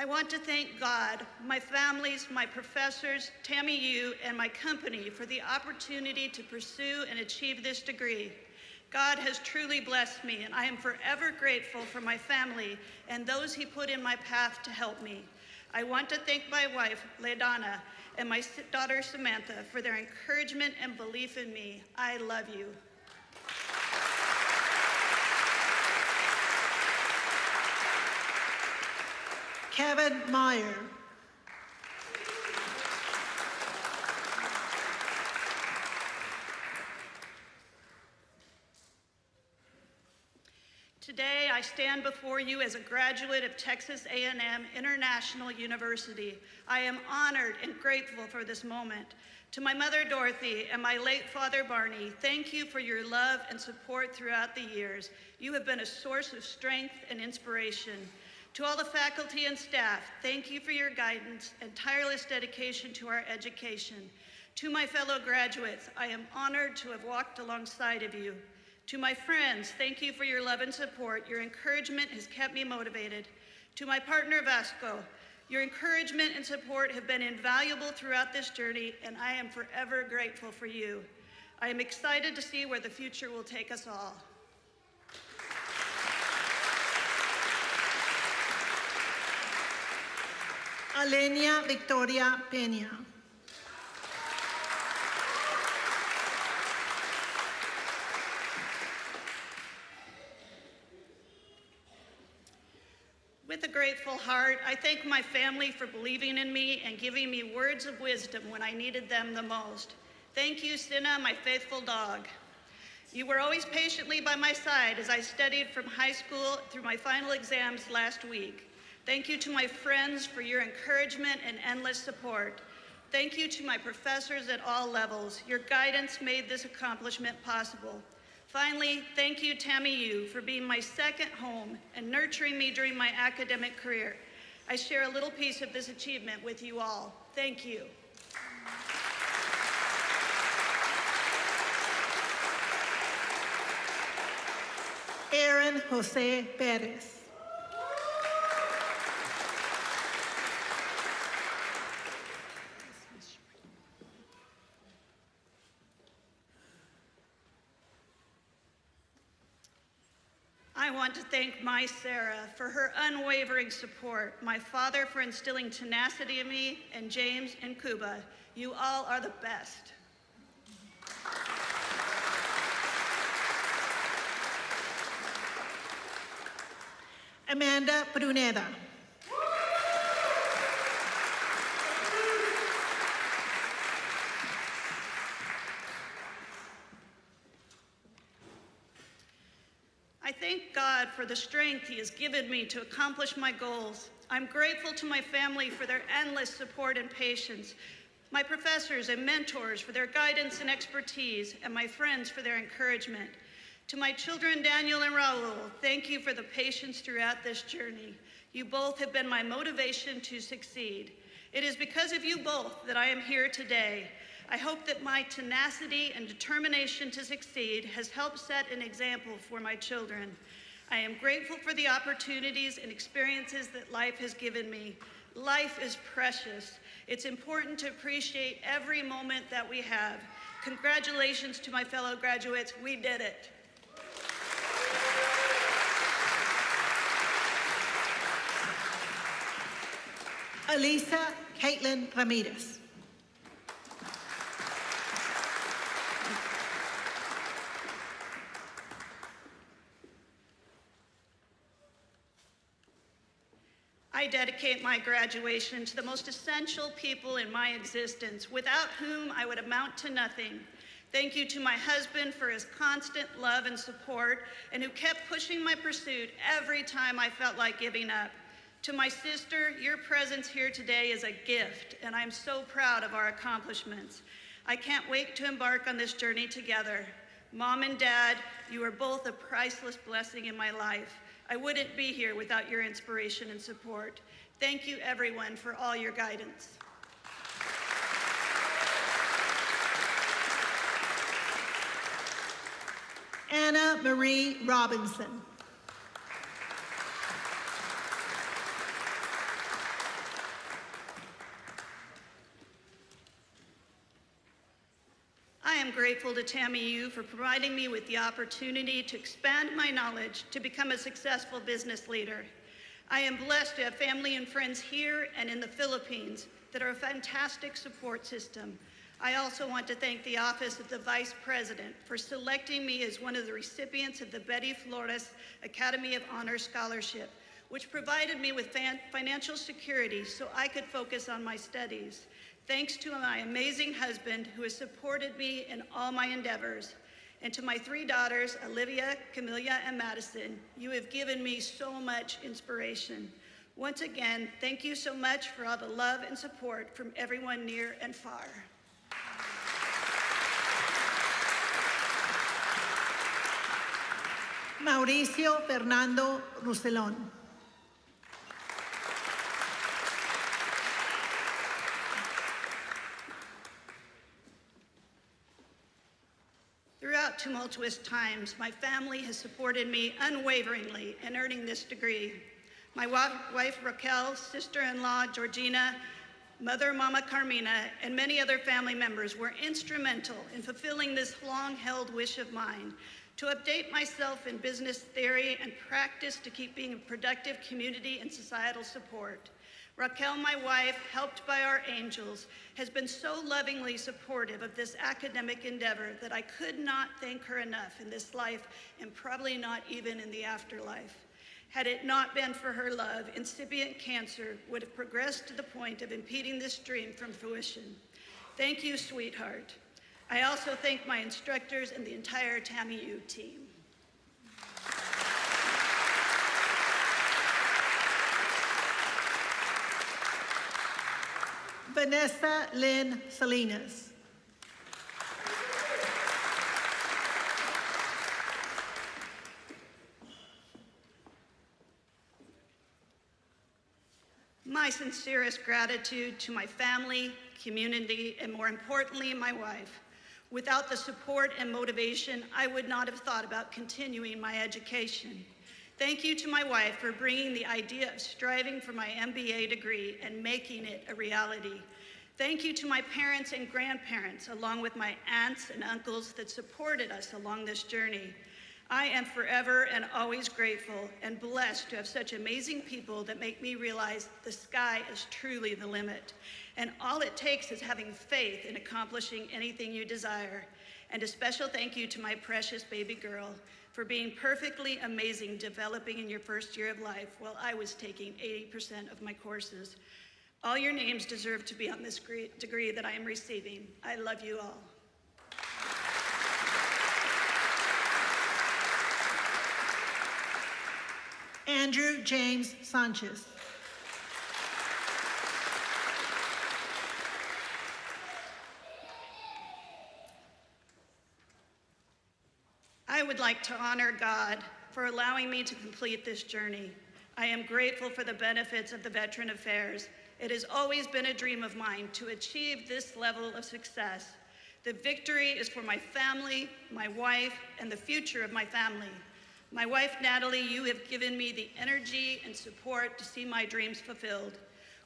I want to thank God, my families, my professors, TAMIU, and my company for the opportunity to pursue and achieve this degree. God has truly blessed me, and I am forever grateful for my family and those He put in my path to help me. I want to thank my wife, LaDonna, and my daughter, Samantha, for their encouragement and belief in me. I love you. Kevin Meyer. Today, I stand before you as a graduate of Texas A&M International University. I am honored and grateful for this moment. To my mother, Dorothy, and my late father, Barney, thank you for your love and support throughout the years. You have been a source of strength and inspiration. To all the faculty and staff, thank you for your guidance and tireless dedication to our education. To my fellow graduates, I am honored to have walked alongside of you. To my friends, thank you for your love and support. Your encouragement has kept me motivated. To my partner, Vasco, your encouragement and support have been invaluable throughout this journey, and I am forever grateful for you. I am excited to see where the future will take us all. Alenia Victoria Peña. With a grateful heart, I thank my family for believing in me and giving me words of wisdom when I needed them the most. Thank you, Cinna, my faithful dog. You were always patiently by my side as I studied from high school through my final exams last week. Thank you to my friends for your encouragement and endless support. Thank you to my professors at all levels. Your guidance made this accomplishment possible. Finally, thank you, TAMIU, for being my second home and nurturing me during my academic career. I share a little piece of this achievement with you all. Thank you. Aaron Jose Perez. I want to thank my Sarah for her unwavering support, my father for instilling tenacity in me, and James and Cuba. You all are the best. Amanda Pruneda. I thank God for the strength He has given me to accomplish my goals. I'm grateful to my family for their endless support and patience, my professors and mentors for their guidance and expertise, and my friends for their encouragement. To my children, Daniel and Raul, thank you for the patience throughout this journey. You both have been my motivation to succeed. It is because of you both that I am here today. I hope that my tenacity and determination to succeed has helped set an example for my children. I am grateful for the opportunities and experiences that life has given me. Life is precious. It's important to appreciate every moment that we have. Congratulations to my fellow graduates. We did it. Elisa Caitlin Ramirez. I dedicate my graduation to the most essential people in my existence, without whom I would amount to nothing. Thank you to my husband for his constant love and support, and who kept pushing my pursuit every time I felt like giving up. To my sister, your presence here today is a gift, and I'm so proud of our accomplishments. I can't wait to embark on this journey together. Mom and Dad, you are both a priceless blessing in my life. I wouldn't be here without your inspiration and support. Thank you, everyone, for all your guidance. Anna Marie Robinson. I am grateful to TAMIU for providing me with the opportunity to expand my knowledge to become a successful business leader. I am blessed to have family and friends here and in the Philippines that are a fantastic support system. I also want to thank the Office of the Vice President for selecting me as one of the recipients of the Betty Flores Academy of Honor Scholarship, which provided me with financial security so I could focus on my studies. Thanks to my amazing husband who has supported me in all my endeavors. And to my 3 daughters, Olivia, Camilla, and Madison, you have given me so much inspiration. Once again, thank you so much for all the love and support from everyone near and far. Mauricio Fernando Rousselon. Throughout tumultuous times, my family has supported me unwaveringly in earning this degree. My wife Raquel, sister-in-law Georgina, mother Mama Carmina, and many other family members were instrumental in fulfilling this long-held wish of mine to update myself in business theory and practice to keep being a productive community and societal support. Raquel, my wife, helped by our angels, has been so lovingly supportive of this academic endeavor that I could not thank her enough in this life and probably not even in the afterlife. Had it not been for her love, incipient cancer would have progressed to the point of impeding this dream from fruition. Thank you, sweetheart. I also thank my instructors and the entire TAMIU team. Vanessa Lynn Salinas. My sincerest gratitude to my family, community, and more importantly, my wife. Without the support and motivation, I would not have thought about continuing my education. Thank you to my wife for bringing the idea of striving for my MBA degree and making it a reality. Thank you to my parents and grandparents, along with my aunts and uncles that supported us along this journey. I am forever and always grateful and blessed to have such amazing people that make me realize the sky is truly the limit. And all it takes is having faith in accomplishing anything you desire. And a special thank you to my precious baby girl for being perfectly amazing developing in your first year of life while I was taking 80% of my courses. All your names deserve to be on this great degree that I am receiving. I love you all. Andrew James Sanchez. I would like to honor God for allowing me to complete this journey. I am grateful for the benefits of the Veteran Affairs. It has always been a dream of mine to achieve this level of success. The victory is for my family, my wife, and the future of my family. My wife, Natalie, you have given me the energy and support to see my dreams fulfilled.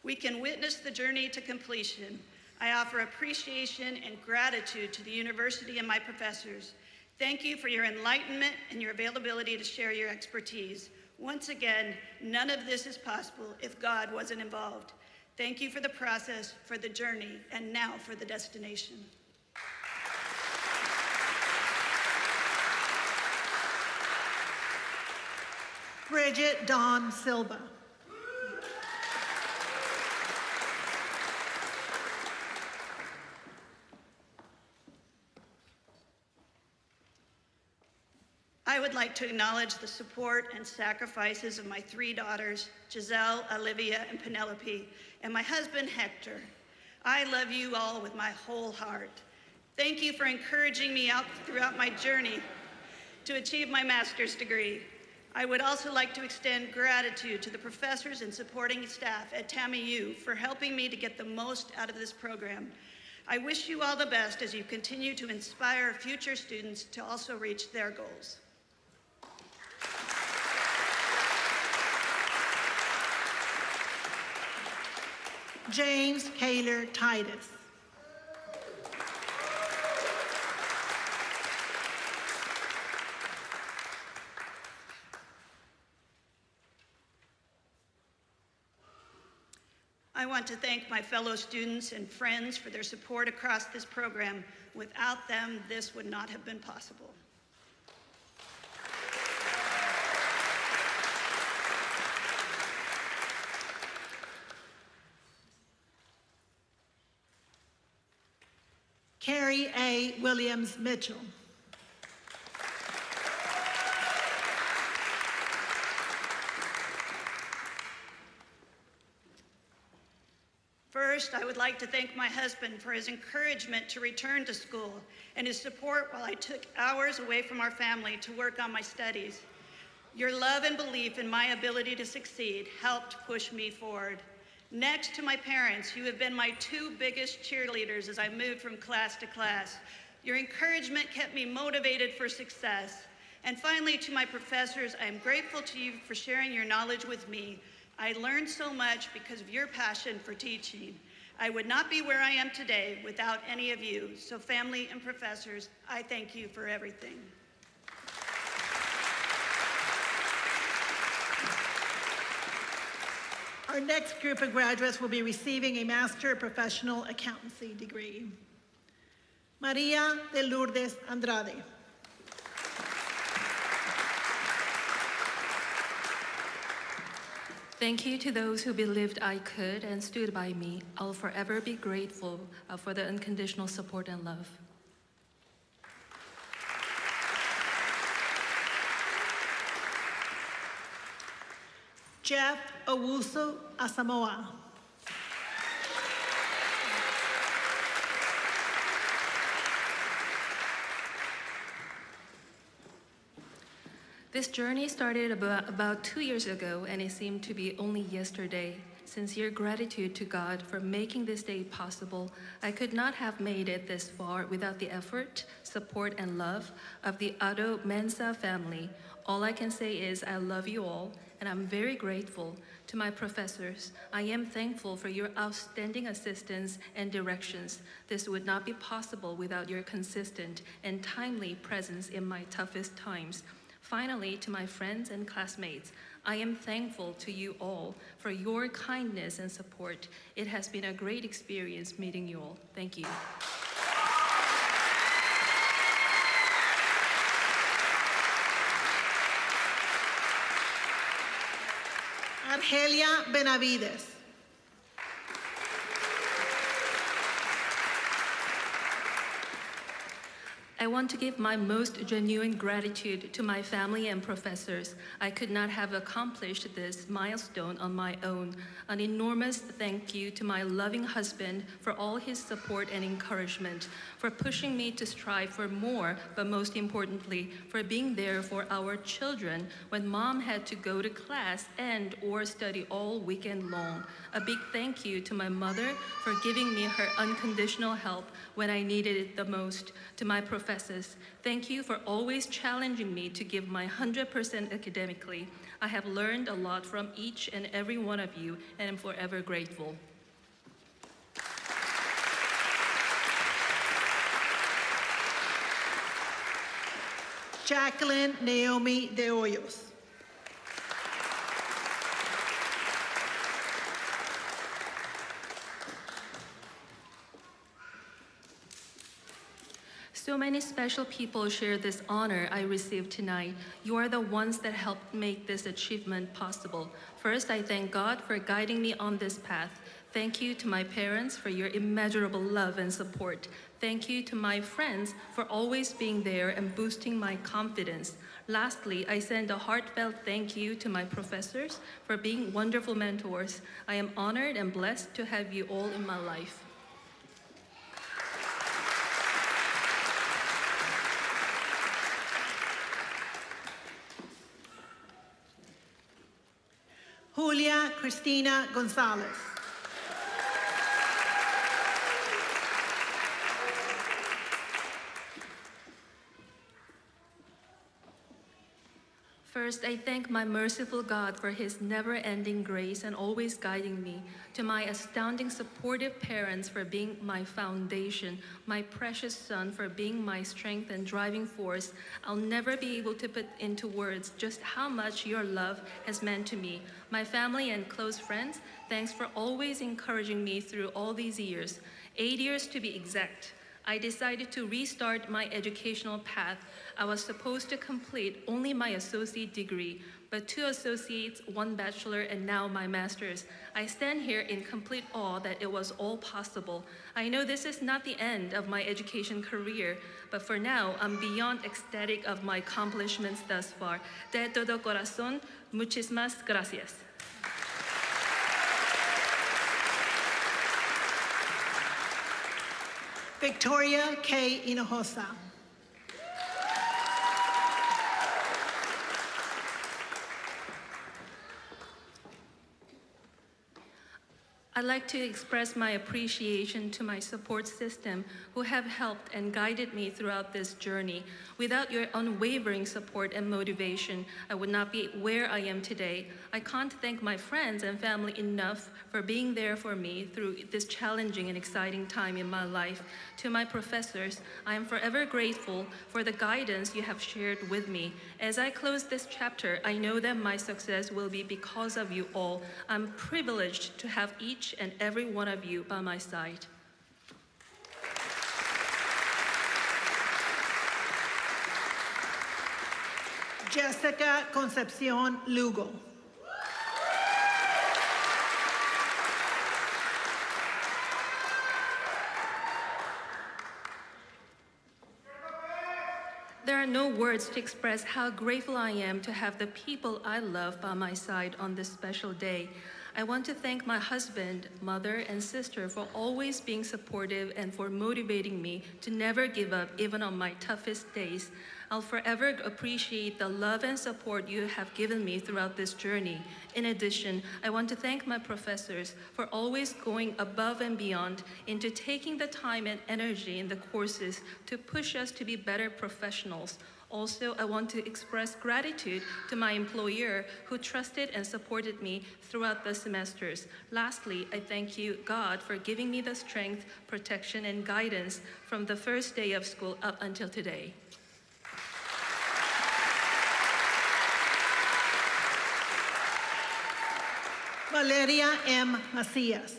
We can witness the journey to completion. I offer appreciation and gratitude to the university and my professors. Thank you for your enlightenment and your availability to share your expertise. Once again, none of this is possible if God wasn't involved. Thank you for the process, for the journey, and now for the destination. Bridget Dawn Silva. I would like to acknowledge the support and sacrifices of my 3 daughters, Giselle, Olivia, and Penelope, and my husband, Hector. I love you all with my whole heart. Thank you for encouraging me out throughout my journey to achieve my master's degree. I would also like to extend gratitude to the professors and supporting staff at TAMIU for helping me to get the most out of this program. I wish you all the best as you continue to inspire future students to also reach their goals. James Kaler Titus. I want to thank my fellow students and friends for their support across this program. Without them, this would not have been possible. Carrie A. Williams Mitchell. First, I would like to thank my husband for his encouragement to return to school and his support while I took hours away from our family to work on my studies. Your love and belief in my ability to succeed helped push me forward. Next to my parents, you have been my 2 biggest cheerleaders as I moved from class to class. Your encouragement kept me motivated for success. And finally, to my professors, I am grateful to you for sharing your knowledge with me. I learned so much because of your passion for teaching. I would not be where I am today without any of you. So family and professors, I thank you for everything. Our next group of graduates will be receiving a Master of Professional Accountancy degree. Maria de Lourdes Andrade. Thank you to those who believed I could and stood by me. I'll forever be grateful for the unconditional support and love. Jeff Owusu Asamoah. This journey started about 2 years ago, and it seemed to be only yesterday. Sincere gratitude to God for making this day possible. I could not have made it this far without the effort, support, and love of the Ado Mensa family. All I can say is I love you all, and I'm very grateful to my professors. I am thankful for your outstanding assistance and directions. This would not be possible without your consistent and timely presence in my toughest times. Finally, to my friends and classmates, I am thankful to you all for your kindness and support. It has been a great experience meeting you all. Thank you. Argelia Benavides. I want to give my most genuine gratitude to my family and professors. I could not have accomplished this milestone on my own. An enormous thank you to my loving husband for all his support and encouragement, for pushing me to strive for more, but most importantly, for being there for our children when mom had to go to class and/or study all weekend long. A big thank you to my mother for giving me her unconditional help when I needed it the most. To my professors, thank you for always challenging me to give my 100% academically. I have learned a lot from each and every one of you, and am forever grateful. Jacqueline Naomi De Hoyos. So many special people share this honor I received tonight. You are the ones that helped make this achievement possible. First, I thank God for guiding me on this path. Thank you to my parents for your immeasurable love and support. Thank you to my friends for always being there and boosting my confidence. Lastly, I send a heartfelt thank you to my professors for being wonderful mentors. I am honored and blessed to have you all in my life. Julia Cristina Gonzalez. First, I thank my merciful God for his never-ending grace and always guiding me. To my astounding supportive parents for being my foundation, my precious son for being my strength and driving force. I'll never be able to put into words just how much your love has meant to me. My family and close friends, thanks for always encouraging me through all these years. 8 years to be exact. I decided to restart my educational path. I was supposed to complete only my associate degree, but 2 associates, 1 bachelor, and now my master's. I stand here in complete awe that it was all possible. I know this is not the end of my education career, but for now, I'm beyond ecstatic of my accomplishments thus far. De todo corazón, muchísimas gracias. Victoria K. Hinojosa. I'd like to express my appreciation to my support system who have helped and guided me throughout this journey. Without your unwavering support and motivation, I would not be where I am today. I can't thank my friends and family enough for being there for me through this challenging and exciting time in my life. To my professors, I am forever grateful for the guidance you have shared with me. As I close this chapter, I know that my success will be because of you all. I'm privileged to have each and every one of you by my side. Jessica Concepcion Lugo. There are no words to express how grateful I am to have the people I love by my side on this special day. I want to thank my husband, mother, and sister for always being supportive and for motivating me to never give up even on my toughest days. I'll forever appreciate the love and support you have given me throughout this journey. In addition, I want to thank my professors for always going above and beyond into taking the time and energy in the courses to push us to be better professionals. Also, I want to express gratitude to my employer who trusted and supported me throughout the semesters. Lastly, I thank you, God, for giving me the strength, protection, and guidance from the first day of school up until today. Valeria M. Macias.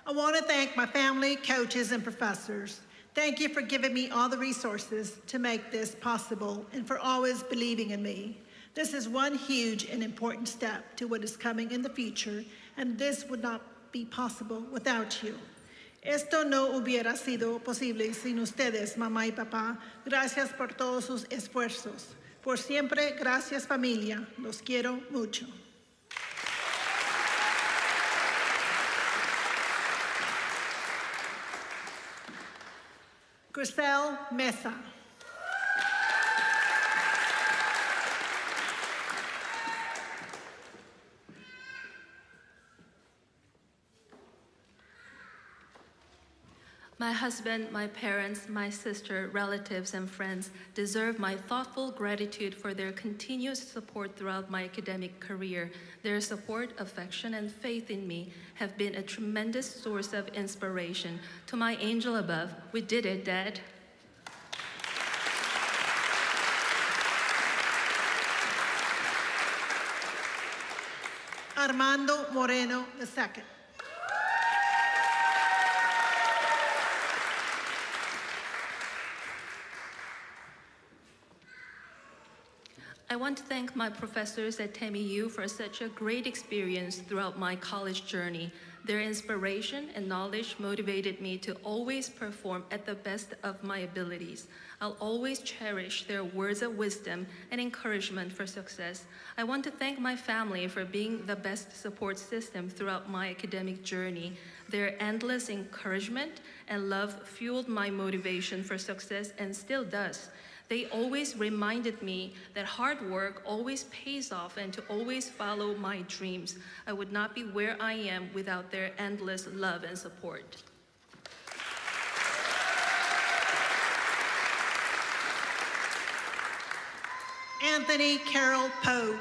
I want to thank my family, coaches, and professors. Thank you for giving me all the resources to make this possible and for always believing in me. This is one huge and important step to what is coming in the future, and this would not be possible without you. Esto no hubiera sido posible sin ustedes, mamá y papá. Gracias por todos sus esfuerzos. Por siempre, gracias familia. Los quiero mucho. Grisel Mesa. My husband, my parents, my sister, relatives, and friends deserve my thoughtful gratitude for their continuous support throughout my academic career. Their support, affection, and faith in me have been a tremendous source of inspiration. To my angel above, we did it, Dad. Armando Moreno II. I want to thank my professors at TAMIU for such a great experience throughout my college journey. Their inspiration and knowledge motivated me to always perform at the best of my abilities. I'll always cherish their words of wisdom and encouragement for success. I want to thank my family for being the best support system throughout my academic journey. Their endless encouragement and love fueled my motivation for success and still does. They always reminded me that hard work always pays off and to always follow my dreams. I would not be where I am without their endless love and support. Anthony Carroll Poe.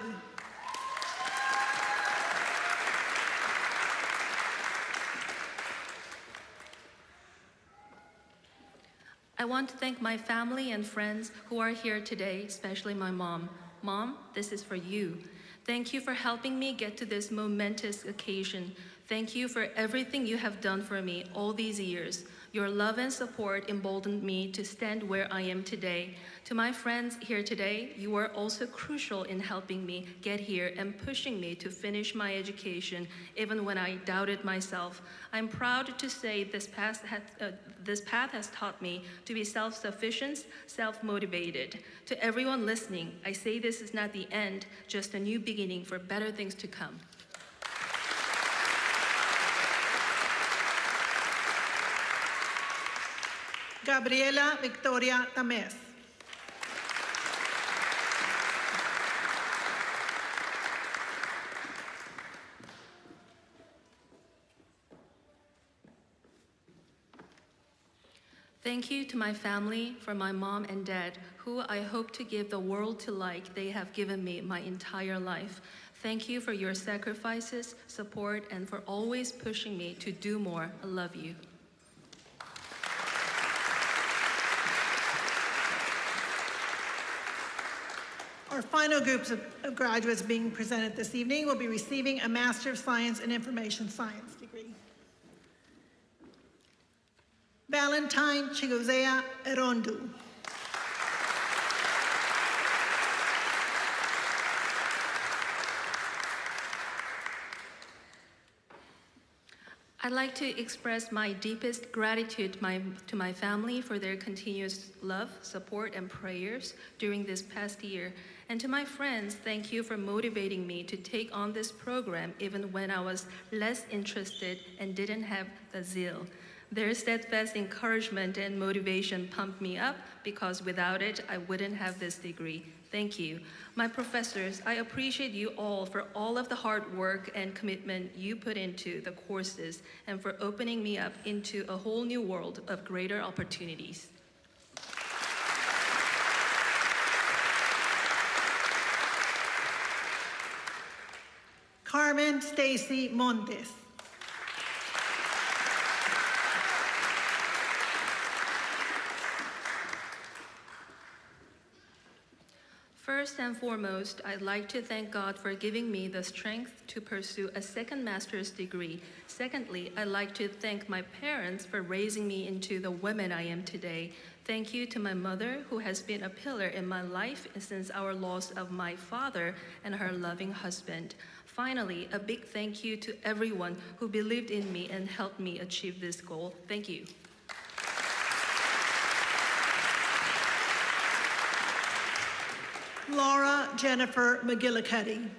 I want to thank my family and friends who are here today, especially my mom. Mom, this is for you. Thank you for helping me get to this momentous occasion. Thank you for everything you have done for me all these years. Your love and support emboldened me to stand where I am today. To my friends here today, you are also crucial in helping me get here and pushing me to finish my education, even when I doubted myself. I'm proud to say this path has taught me to be self-sufficient, self-motivated. To everyone listening, I say this is not the end, just a new beginning for better things to come. Gabriela Victoria Tamés. Thank you to my family, for my mom and dad, who I hope to give the world to like they have given me my entire life. Thank you for your sacrifices, support, and for always pushing me to do more. I love you. Our final groups of graduates being presented this evening will be receiving a Master of Science in Information Science degree. Valentine Chigozea Erondu. I'd like to express my deepest gratitude to my family for their continuous love, support, and prayers during this past year. And to my friends, thank you for motivating me to take on this program even when I was less interested and didn't have the zeal. Their steadfast encouragement and motivation pumped me up because without it, I wouldn't have this degree. Thank you. My professors, I appreciate you all for all of the hard work and commitment you put into the courses and for opening me up into a whole new world of greater opportunities. Carmen Stacy Montes. First and foremost, I'd like to thank God for giving me the strength to pursue a second master's degree. Secondly, I'd like to thank my parents for raising me into the woman I am today. Thank you to my mother, who has been a pillar in my life since our loss of my father and her loving husband. Finally, a big thank you to everyone who believed in me and helped me achieve this goal. Thank you. Laura Jennifer McGillicuddy.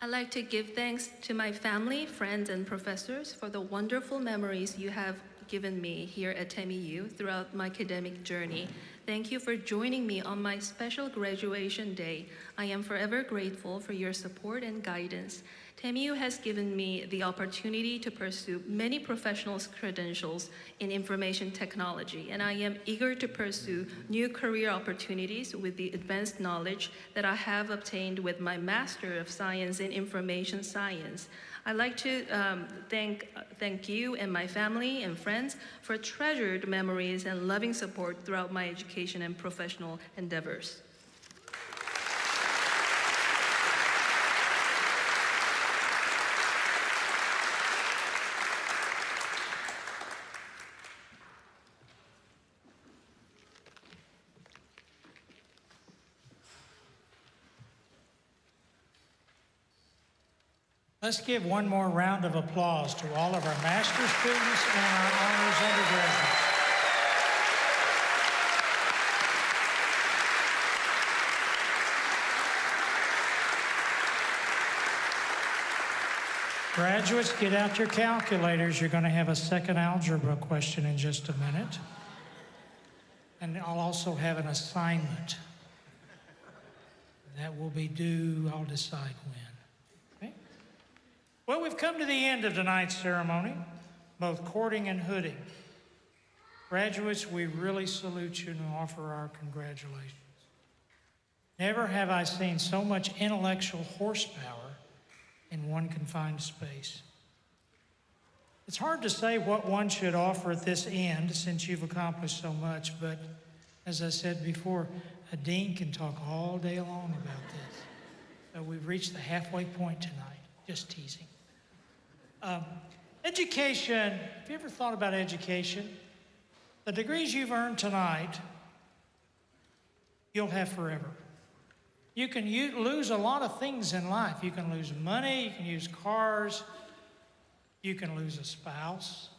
I'd like to give thanks to my family, friends, and professors for the wonderful memories you have given me here at TAMIU throughout my academic journey. Thank you for joining me on my special graduation day. I am forever grateful for your support and guidance. TAMIU has given me the opportunity to pursue many professional credentials in information technology, and I am eager to pursue new career opportunities with the advanced knowledge that I have obtained with my Master of Science in Information Science. I'd like to thank you and my family and friends for treasured memories and loving support throughout my education and professional endeavors. Let's give one more round of applause to all of our master's students and our honors undergraduates. Graduates, get out your calculators. You're going to have a second algebra question in just a minute. And I'll also have an assignment. That will be due, I'll decide when. Well, we've come to the end of tonight's ceremony, both courting and hooding. Graduates, we really salute you and offer our congratulations. Never have I seen so much intellectual horsepower in one confined space. It's hard to say what one should offer at this end since you've accomplished so much, but as I said before, a dean can talk all day long about this. So we've reached the halfway point tonight, just teasing. Education, have you ever thought about education? The degrees you've earned tonight, you'll have forever. You can lose a lot of things in life. You can lose money, you can use cars, you can lose a spouse.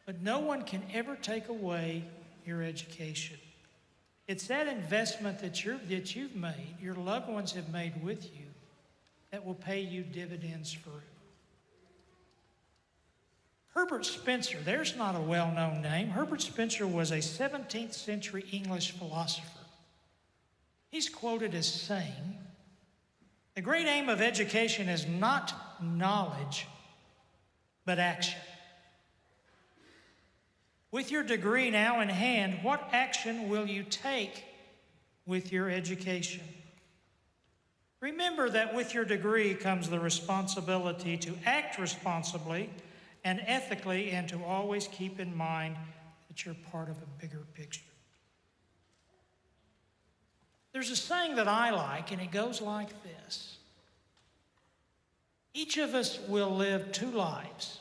But no one can ever take away your education. It's that investment that you've made, your loved ones have made with you, that will pay you dividends forever. Herbert Spencer, there's not a well-known name. Herbert Spencer was a 17th century English philosopher. He's quoted as saying, "The great aim of education is not knowledge, but action." With your degree now in hand, what action will you take with your education? Remember that with your degree comes the responsibility to act responsibly and ethically, and to always keep in mind that you're part of a bigger picture. There's a saying that I like, and it goes like this. Each of us will live two lives.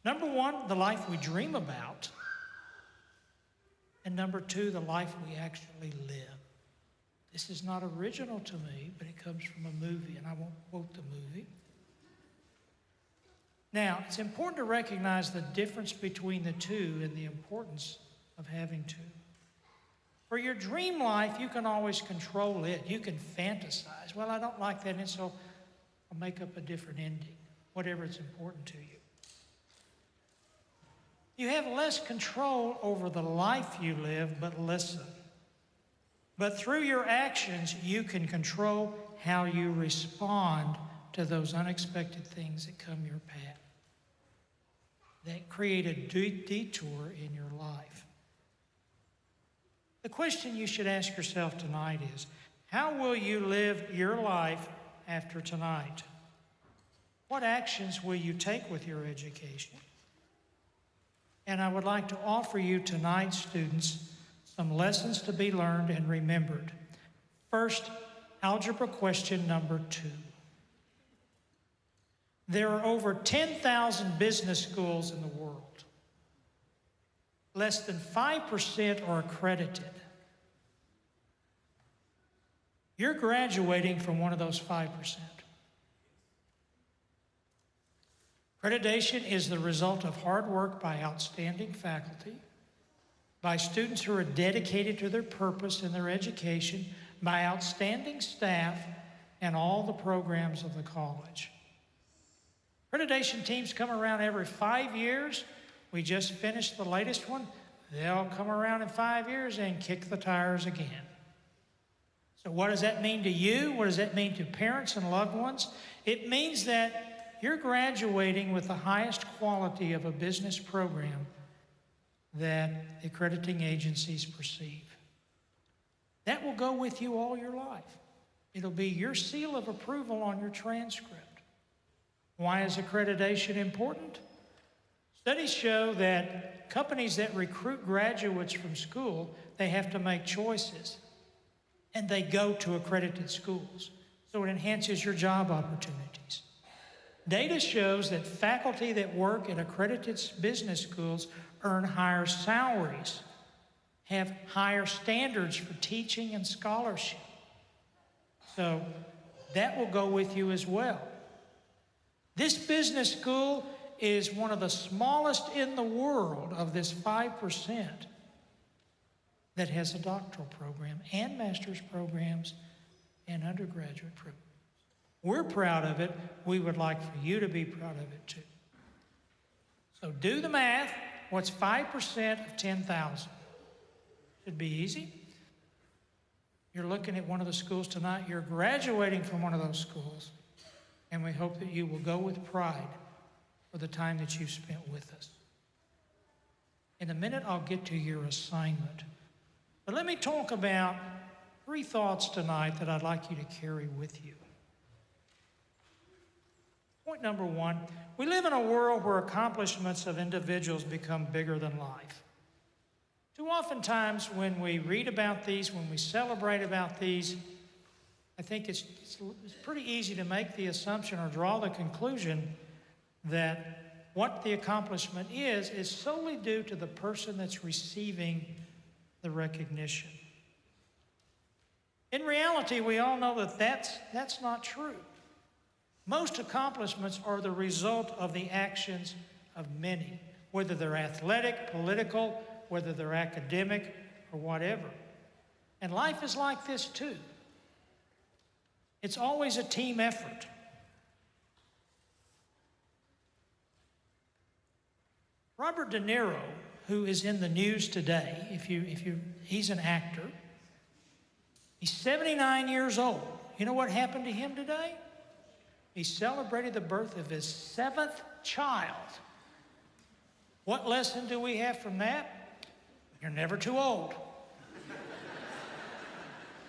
Number one, the life we dream about. And number two, the life we actually live. This is not original to me, but it comes from a movie, and I won't quote the movie. Now, it's important to recognize the difference between the two and the importance of having two. For your dream life, you can always control it. You can fantasize. Well, I don't like that, and so I'll make up a different ending, whatever is important to you. You have less control over the life you live, but listen. But through your actions, you can control how you respond to those unexpected things that come your path, that create a detour in your life. The question you should ask yourself tonight is, how will you live your life after tonight? What actions will you take with your education? And I would like to offer you tonight, students, some lessons to be learned and remembered. First, algebra question number 2. There are over 10,000 business schools in the world. Less than 5% are accredited. You're graduating from one of those 5%. Accreditation is the result of hard work by outstanding faculty, by students who are dedicated to their purpose in their education, by outstanding staff, and all the programs of the college. Accreditation teams come around every 5 years. We just finished the latest one. They'll come around in 5 years and kick the tires again. So what does that mean to you? What does that mean to parents and loved ones? It means that you're graduating with the highest quality of a business program that the accrediting agencies perceive. That will go with you all your life. It'll be your seal of approval on your transcript. Why is accreditation important? Studies show that companies that recruit graduates from school, they have to make choices, and they go to accredited schools. So it enhances your job opportunities. Data shows that faculty that work at accredited business schools earn higher salaries, have higher standards for teaching and scholarship. So that will go with you as well. This business school is one of the smallest in the world of this 5% that has a doctoral program and master's programs and undergraduate programs. We're proud of it. We would like for you to be proud of it too. So do the math. What's 5% of 10,000? Should be easy. You're looking at one of the schools tonight. You're graduating from one of those schools. And we hope that you will go with pride for the time that you've spent with us. In a minute, I'll get to your assignment. But let me talk about 3 thoughts tonight that I'd like you to carry with you. Point number 1, we live in a world where accomplishments of individuals become bigger than life. Too oftentimes when we read about these, when we celebrate about these, I think it's pretty easy to make the assumption or draw the conclusion that what the accomplishment is solely due to the person that's receiving the recognition. In reality, we all know that that's not true. Most accomplishments are the result of the actions of many, whether they're athletic, political, whether they're academic, or whatever. And life is like this too. It's always a team effort. Robert De Niro, who is in the news today, he's an actor. He's 79 years old. You know what happened to him today? He celebrated the birth of his 7th child. What lesson do we have from that? You're never too old.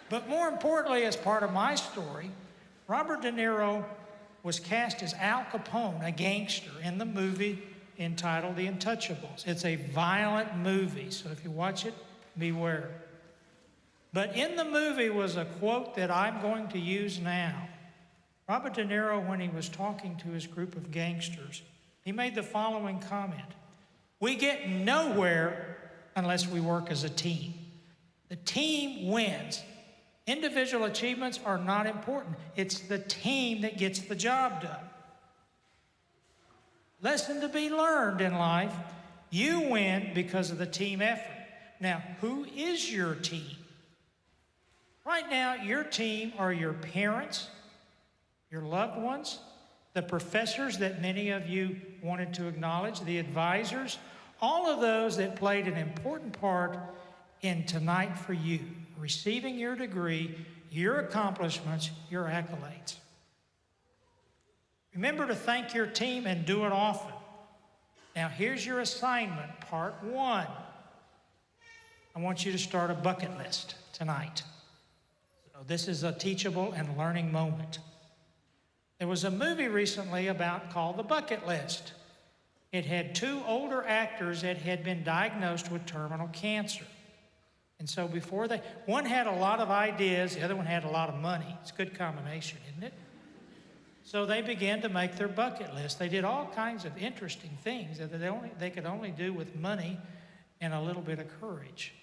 But more importantly, as part of my story, Robert De Niro was cast as Al Capone, a gangster, in the movie entitled The Untouchables. It's a violent movie, so if you watch it, beware. But in the movie was a quote that I'm going to use now. Robert De Niro, when he was talking to his group of gangsters, He made the following comment: "We get nowhere unless we work as a team. The team wins. Individual achievements are not important. It's the team that gets the job done." Lesson to be learned in life: you win because of the team effort. Now, who is your team? Right now, your team are your parents, your loved ones, the professors that many of you wanted to acknowledge, the advisors, all of those that played an important part in tonight for you, receiving your degree, your accomplishments, your accolades. Remember to thank your team and do it often. Now, here's your assignment, part 1. I want you to start a bucket list tonight. So this is a teachable and learning moment. There was a movie recently called The Bucket List. It had 2 older actors that had been diagnosed with terminal cancer. And so one had a lot of ideas, the other one had a lot of money. It's a good combination, isn't it? So they began to make their bucket list. They did all kinds of interesting things that they could only do with money and a little bit of courage.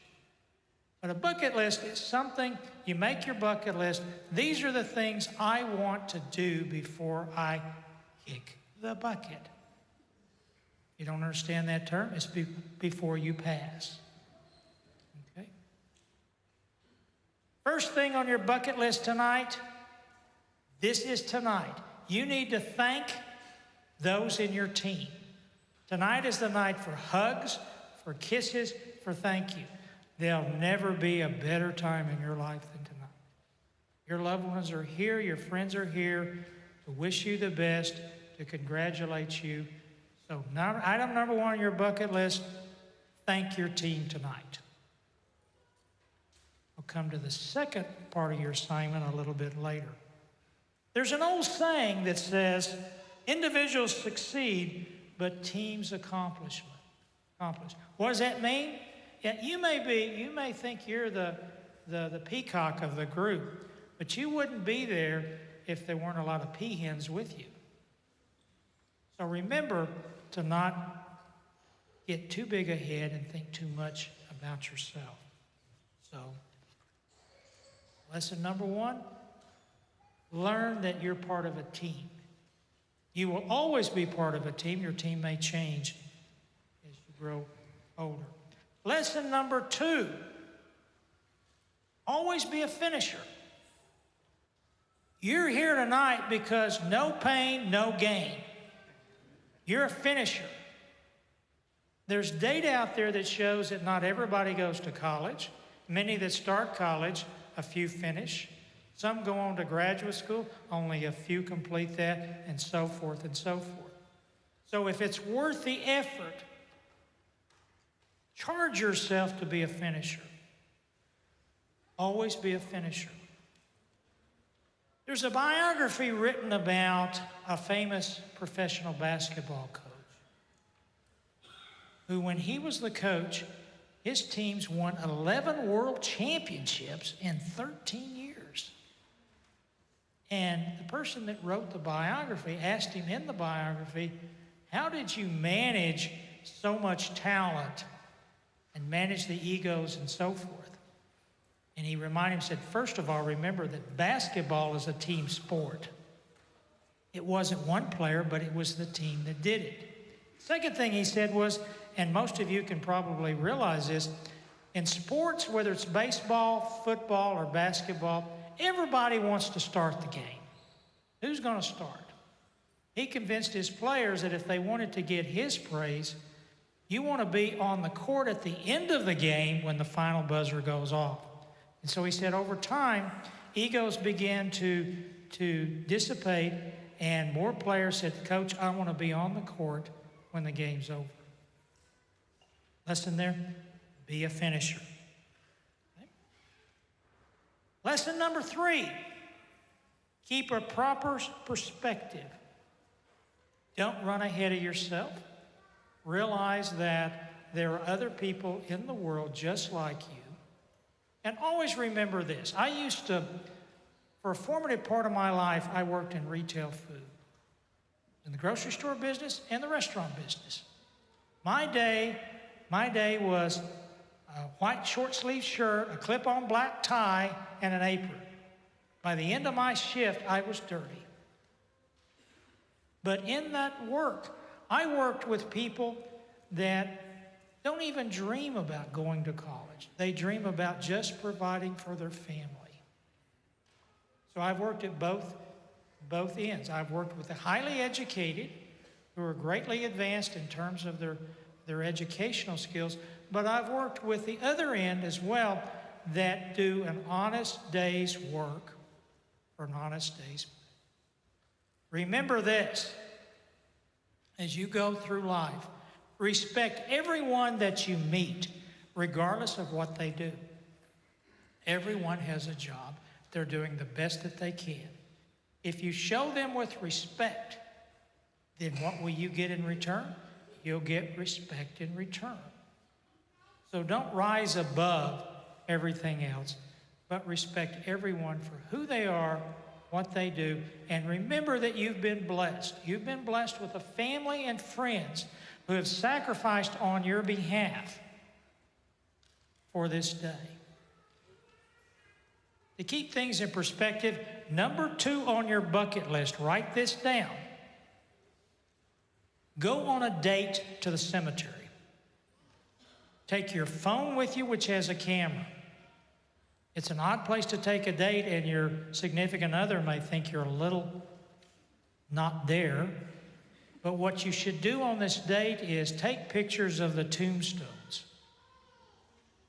But a bucket list is something, you make your bucket list. These are the things I want to do before I kick the bucket. You don't understand that term? It's before you pass. Okay? First thing on your bucket list tonight, this is tonight. You need to thank those in your team. Tonight is the night for hugs, for kisses, for thank you. There'll never be a better time in your life than tonight. Your loved ones are here, your friends are here to wish you the best, to congratulate you. So item number 1 on your bucket list, thank your team tonight. I'll come to the second part of your assignment a little bit later. There's an old saying that says, individuals succeed, but teams accomplish. What does that mean? Yeah, you may think you're the peacock of the group, but you wouldn't be there if there weren't a lot of peahens with you. So remember to not get too big ahead and think too much about yourself. So, lesson number 1, learn that you're part of a team. You will always be part of a team. Your team may change as you grow older. Lesson number 2, always be a finisher. You're here tonight because no pain, no gain. You're a finisher. There's data out there that shows that not everybody goes to college. Many that start college, a few finish. Some go on to graduate school, only a few complete that, and so forth and so forth. So if it's worth the effort, charge yourself to be a finisher. Always be a finisher. There's a biography written about a famous professional basketball coach who, when he was the coach, his teams won 11 world championships in 13 years. And the person that wrote the biography asked him in the biography, how did you manage so much talent and manage the egos and so forth? And he reminded him, said, first of all, remember that basketball is a team sport. It wasn't one player, but it was the team that did it. Second thing he said was, and most of you can probably realize this, in sports, whether it's baseball, football, or basketball, everybody wants to start the game. Who's going to start? He convinced his players that if they wanted to get his praise, you want to be on the court at the end of the game when the final buzzer goes off. And so he said over time, egos began to dissipate, and more players said, Coach, I want to be on the court when the game's over. Lesson there, be a finisher. Okay. Lesson number 3, keep a proper perspective. Don't run ahead of yourself. Realize that there are other people in the world just like you. And always remember this. For a formative part of my life, I worked in retail food. in the grocery store business and the restaurant business. My day was a white short sleeve shirt, a clip-on black tie, and an apron. By the end of my shift, I was dirty. But in that work, I worked with people that don't even dream about going to college. They dream about just providing for their family. So I've worked at both ends. I've worked with the highly educated who are greatly advanced in terms of their educational skills, but I've worked with the other end as well that do an honest day's work for an honest day's pay. Remember this, as you go through life, respect everyone that you meet, regardless of what they do. Everyone has a job. They're doing the best that they can. If you show them with respect, then what will you get in return? You'll get respect in return. So don't rise above everything else, but respect everyone for who they are, what they do, and remember that you've been blessed. You've been blessed with a family and friends who have sacrificed on your behalf for this day. To keep things in perspective, number 2 on your bucket list, write this down. Go on a date to the cemetery. Take your phone with you, which has a camera. It's an odd place to take a date, and your significant other may think you're a little not there. But what you should do on this date is take pictures of the tombstones.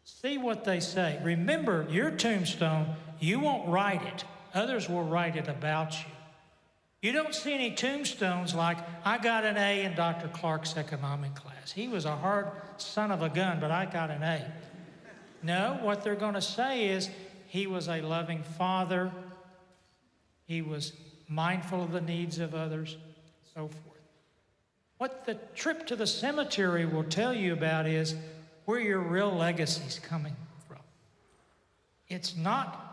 See what they say. Remember, your tombstone, you won't write it. Others will write it about you. You don't see any tombstones like, I got an A in Dr. Clark's economic class. He was a hard son of a gun, but I got an A. No, what they're going to say is, he was a loving father. He was mindful of the needs of others, so forth. What the trip to the cemetery will tell you about is where your real legacy's coming from. It's not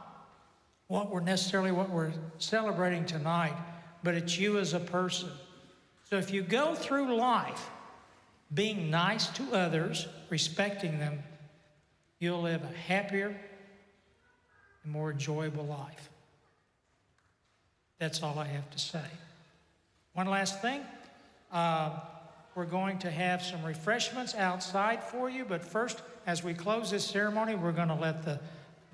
what we're celebrating tonight, but it's you as a person. So if you go through life being nice to others, respecting them, you'll live a happier and more enjoyable life. That's all I have to say. One last thing. We're going to have some refreshments outside for you, but first, as we close this ceremony, we're going to let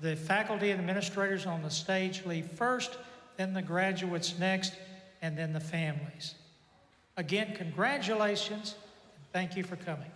the faculty and administrators on the stage leave first, then the graduates next, and then the families. Again, congratulations, and thank you for coming.